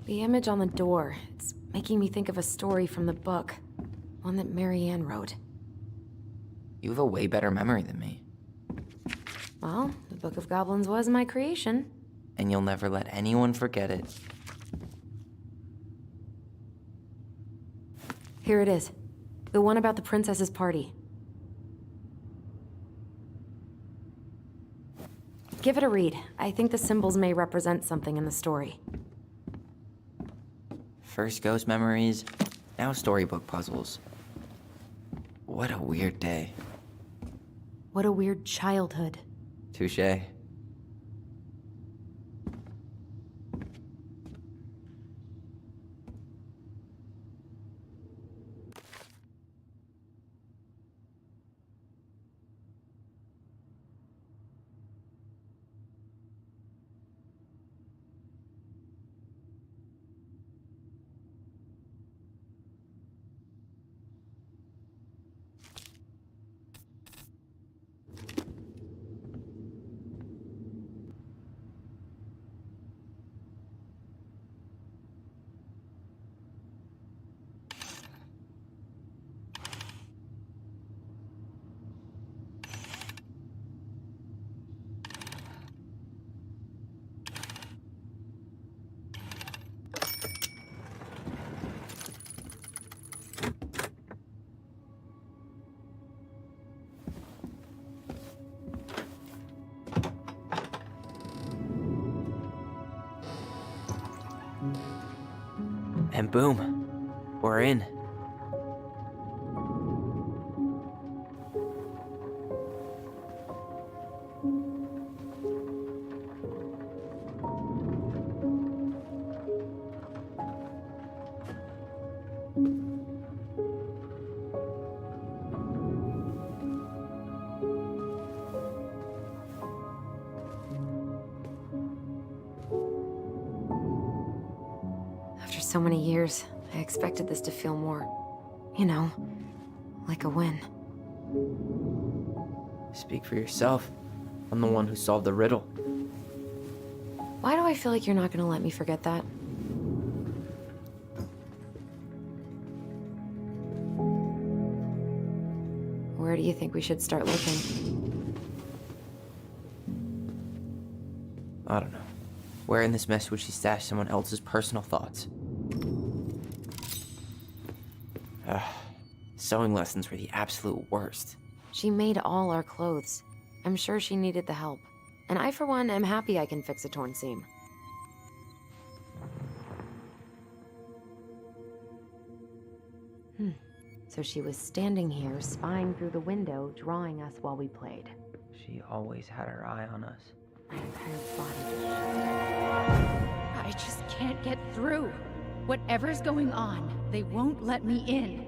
The image on the door. It's making me think of a story from the book. One that Marianne wrote. You have a way better memory than me. Well, the Book of Goblins was my creation. And you'll never let anyone forget it. Here it is. The one about the princess's party. Give it a read. I think the symbols may represent something in the story. First ghost memories, now storybook puzzles. What a weird day. What a weird childhood. Touché. And boom, we're in. After so many years, I expected this to feel more, like a win. Speak for yourself. I'm the one who solved the riddle. Why do I feel like you're not gonna let me forget that? Where do you think we should start looking? I don't know. Where in this mess would she stash someone else's personal thoughts? Sewing lessons were the absolute worst. She made all our clothes. I'm sure she needed the help. And I, for one, am happy I can fix a torn seam. So she was standing here, spying through the window, drawing us while we played. She always had her eye on us. My entire body. I just can't get through. Whatever's going on, they won't let me in.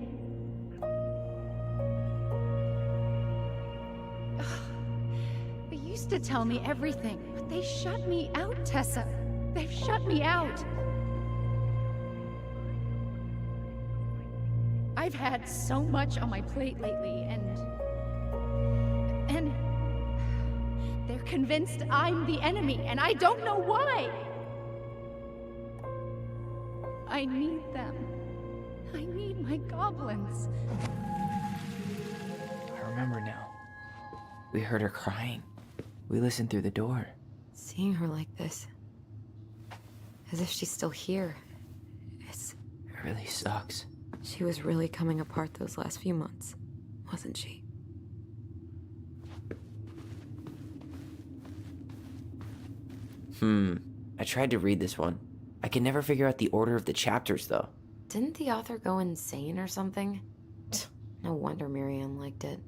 They used to tell me everything, but they shut me out, Tessa. They've shut me out. I've had so much on my plate lately, and they're convinced I'm the enemy, and I don't know why. I need them. I need my goblins. I remember now. We heard her crying. We listened through the door. Seeing her like this, as if she's still here, It really sucks. she was really coming apart those last few months, wasn't she? I tried to read this one. I could never figure out the order of the chapters, though. Didn't the author go insane or something? No wonder Marianne liked it.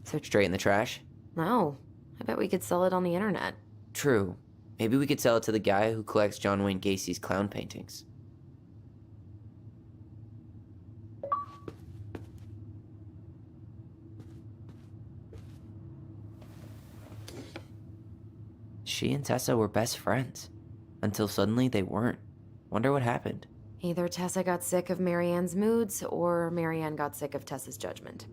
So straight in the trash? No, I bet we could sell it on the internet. True. Maybe we could sell it to the guy who collects John Wayne Gacy's clown paintings. She and Tessa were best friends. Until suddenly they weren't. Wonder what happened. Either Tessa got sick of Marianne's moods, or Marianne got sick of Tessa's judgment.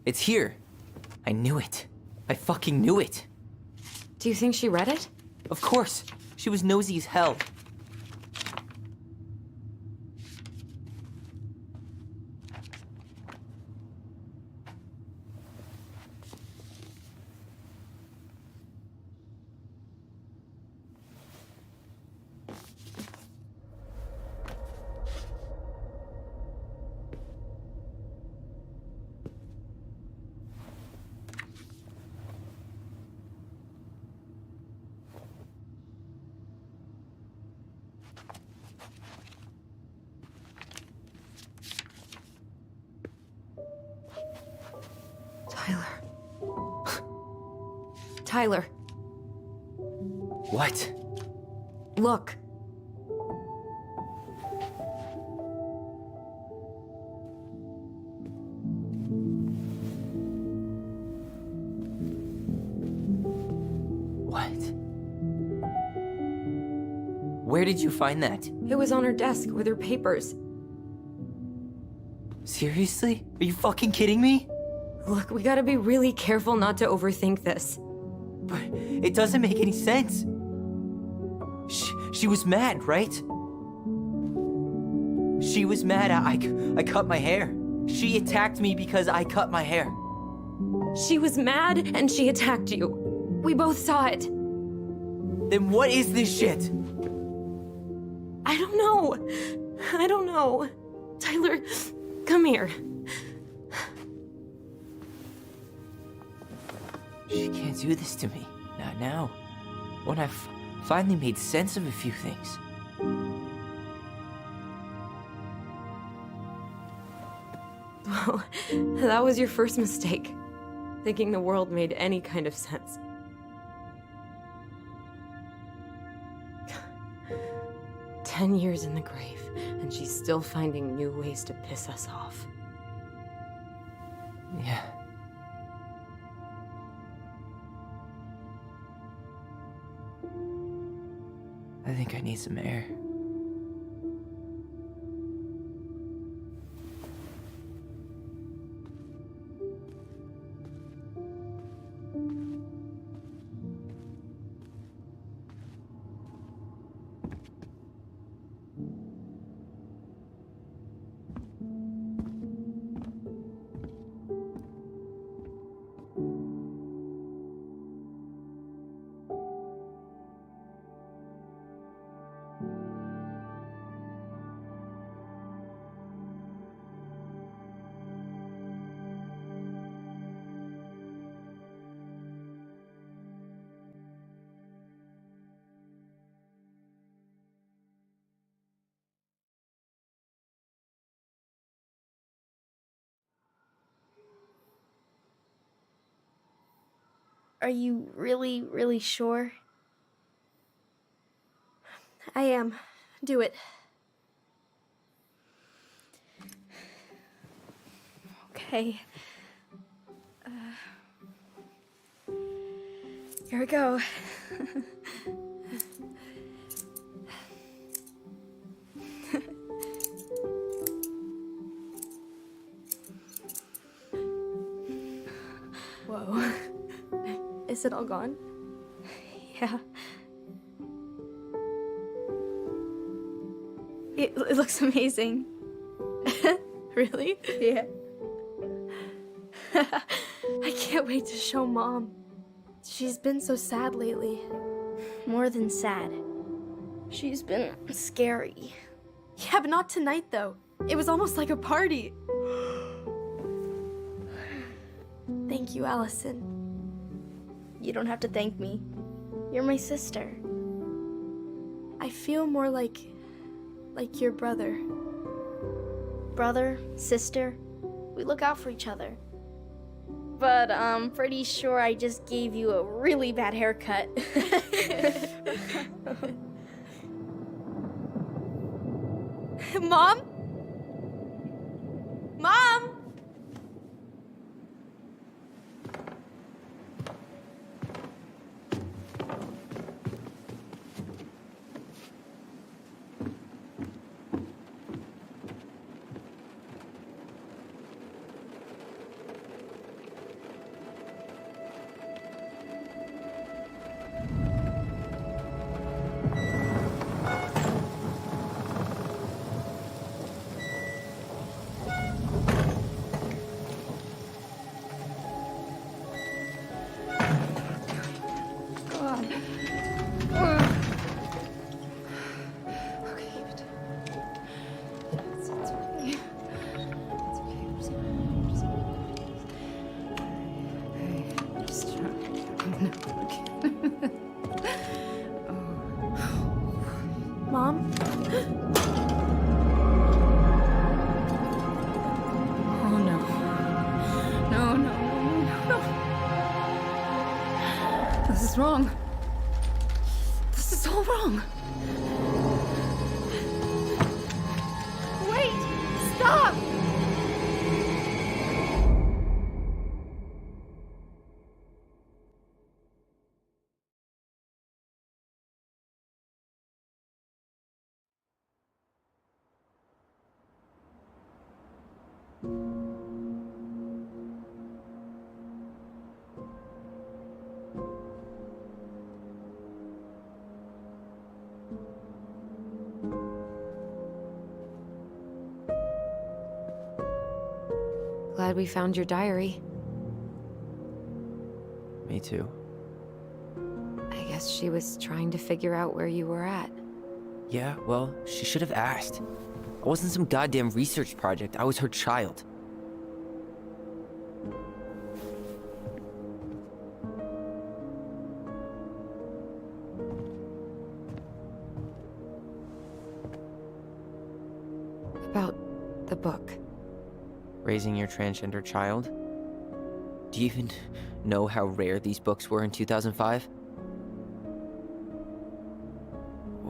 It's here. I knew it. I fucking knew it. Do you think she read it? Of course. She was nosy as hell. Tyler. What? Look. What? Where did you find that? It was on her desk with her papers. Seriously? Are you fucking kidding me? Look, we gotta be really careful not to overthink this. But it doesn't make any sense. She was mad, right? She was mad I cut my hair. She attacked me because I cut my hair. She was mad and she attacked you. We both saw it. Then what is this shit? I don't know. I don't know. Tyler, come here. She can't do this to me. Not now. When I've finally made sense of a few things. Well, that was your first mistake. Thinking the world made any kind of sense. "10 years in the grave, and she's still finding new ways to piss us off." Yeah. I think I need some air. Are you really, really sure? I am. Do it. Okay. Here we go. Whoa. Is it all gone? Yeah. It looks amazing. Really? Yeah. I can't wait to show Mom. She's been so sad lately. More than sad. She's been scary. Yeah, but not tonight, though. It was almost like a party. Thank you, Alyson. You don't have to thank me. You're my sister. I feel more like your brother. Brother, sister, we look out for each other. But I'm pretty sure I just gave you a really bad haircut. Mom? Mom? Mom? Oh no. No, no, no, no. This is wrong. This is all wrong. Wait! Stop! Glad we found your diary. Me too. I guess she was trying to figure out where you were at. Yeah, well, she should have asked. I wasn't some goddamn research project. I was her child. About the book. Raising your transgender child? Do you even know how rare these books were in 2005?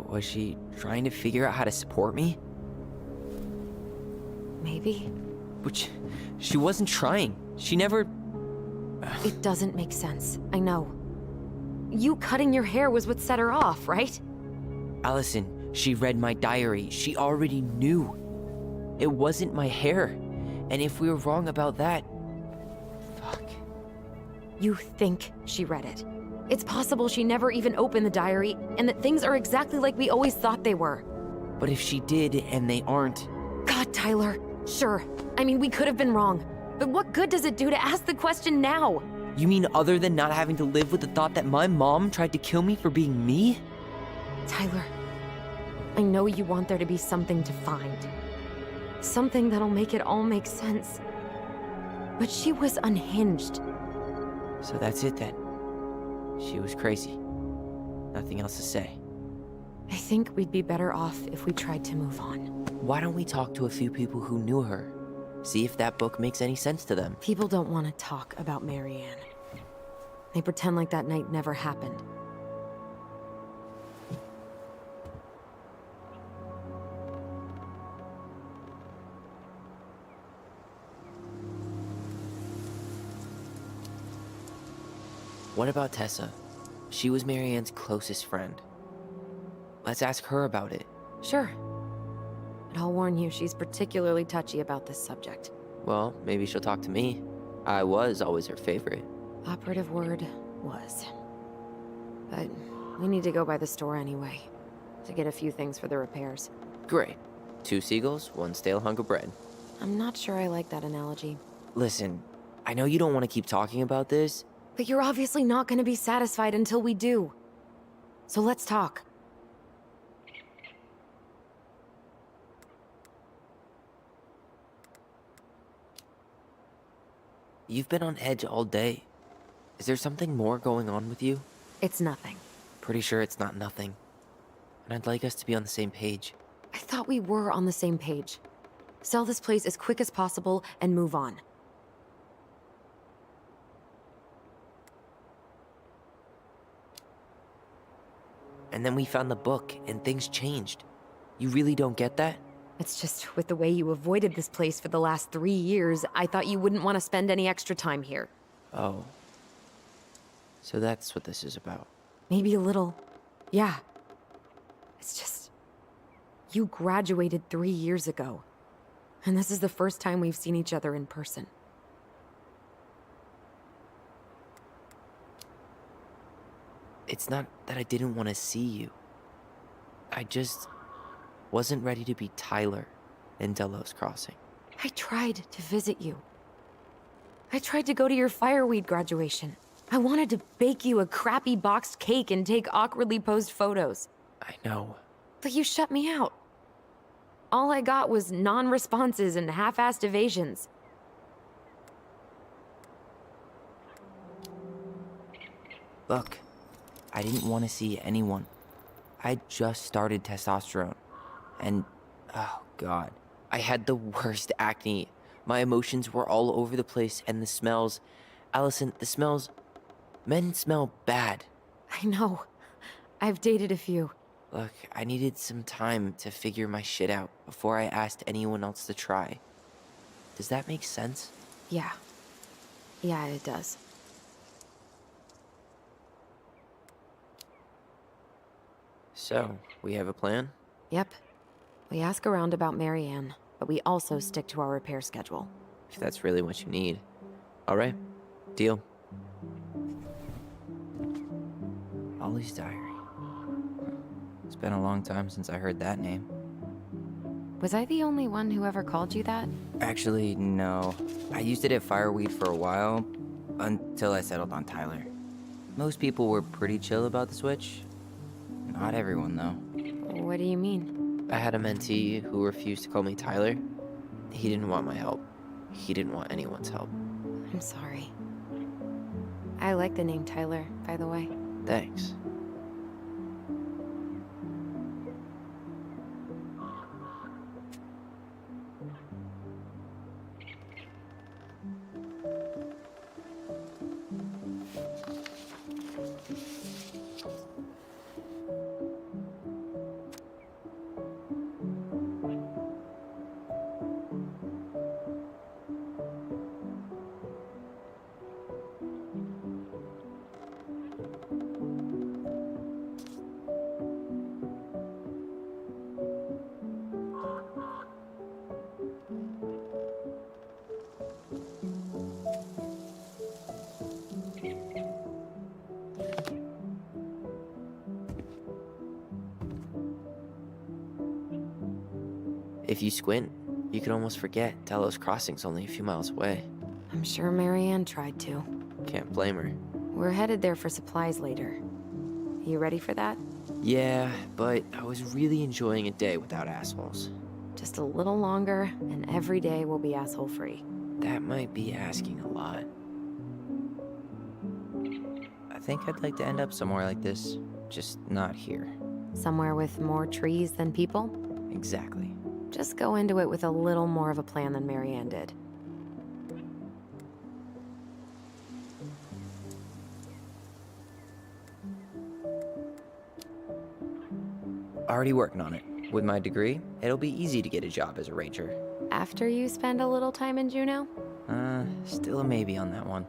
Was she trying to figure out how to support me? Maybe. Which, she wasn't trying. She never... It doesn't make sense. I know. You cutting your hair was what set her off, right? Alyson, she read my diary. She already knew. It wasn't my hair. And if we were wrong about that... Fuck. You think she read it. It's possible she never even opened the diary, and that things are exactly like we always thought they were. But if she did, and they aren't... God, Tyler. Sure. I mean, we could have been wrong. But what good does it do to ask the question now? You mean other than not having to live with the thought that my mom tried to kill me for being me? Tyler, I know you want there to be something to find. Something that'll make it all make sense. But she was unhinged. So that's it then. She was crazy. Nothing else to say. I think we'd be better off if we tried to move on. Why don't we talk to a few people who knew her? See if that book makes any sense to them. People don't want to talk about Marianne. They pretend like that night never happened. What about Tessa? She was Marianne's closest friend. Let's ask her about it. Sure. But I'll warn you, she's particularly touchy about this subject. Well, maybe she'll talk to me. I was always her favorite. Operative word was. But we need to go by the store anyway, to get a few things for the repairs. Great. 2 seagulls, 1 stale hunk of bread. I'm not sure I like that analogy. Listen, I know you don't want to keep talking about this. But you're obviously not going to be satisfied until we do. So let's talk. You've been on edge all day. Is there something more going on with you? It's nothing. Pretty sure it's not nothing. And I'd like us to be on the same page. I thought we were on the same page. Sell this place as quick as possible and move on. And then we found the book, and things changed. You really don't get that? It's just with the way you avoided this place for the last 3 years, I thought you wouldn't want to spend any extra time here. Oh. So that's what this is about. Maybe a little. Yeah. It's just... You graduated 3 years ago. And this is the first time we've seen each other in person. It's not that I didn't want to see you. I just wasn't ready to be Tyler in Delos Crossing. I tried to visit you. I tried to go to your fireweed graduation. I wanted to bake you a crappy boxed cake and take awkwardly posed photos. I know. But you shut me out. All I got was non-responses and half-assed evasions. Look, I didn't want to see anyone. I just started testosterone. And, oh god, I had the worst acne. My emotions were all over the place, and the smells... Alyson, the smells... Men smell bad. I know. I've dated a few. Look, I needed some time to figure my shit out before I asked anyone else to try. Does that make sense? Yeah. Yeah, it does. So, we have a plan? Yep. We ask around about Marianne, but we also stick to our repair schedule. If that's really what you need. Alright, deal. Ollie's diary. It's been a long time since I heard that name. Was I the only one who ever called you that? Actually, no. I used it at Fireweed for a while, until I settled on Tyler. Most people were pretty chill about the switch. Not everyone, though. What do you mean? I had a mentee who refused to call me Tyler. He didn't want my help. He didn't want anyone's help. I'm sorry. I like the name Tyler, by the way. Thanks. If you squint, you can almost forget Delos Crossing's only a few miles away. I'm sure Marianne tried to. Can't blame her. We're headed there for supplies later. You ready for that? Yeah, but I was really enjoying a day without assholes. Just a little longer, and every day will be asshole-free. That might be asking a lot. I think I'd like to end up somewhere like this, just not here. Somewhere with more trees than people? Exactly. Just go into it with a little more of a plan than Marianne did. Already working on it. With my degree, it'll be easy to get a job as a ranger. After you spend a little time in Juneau? Still a maybe on that one.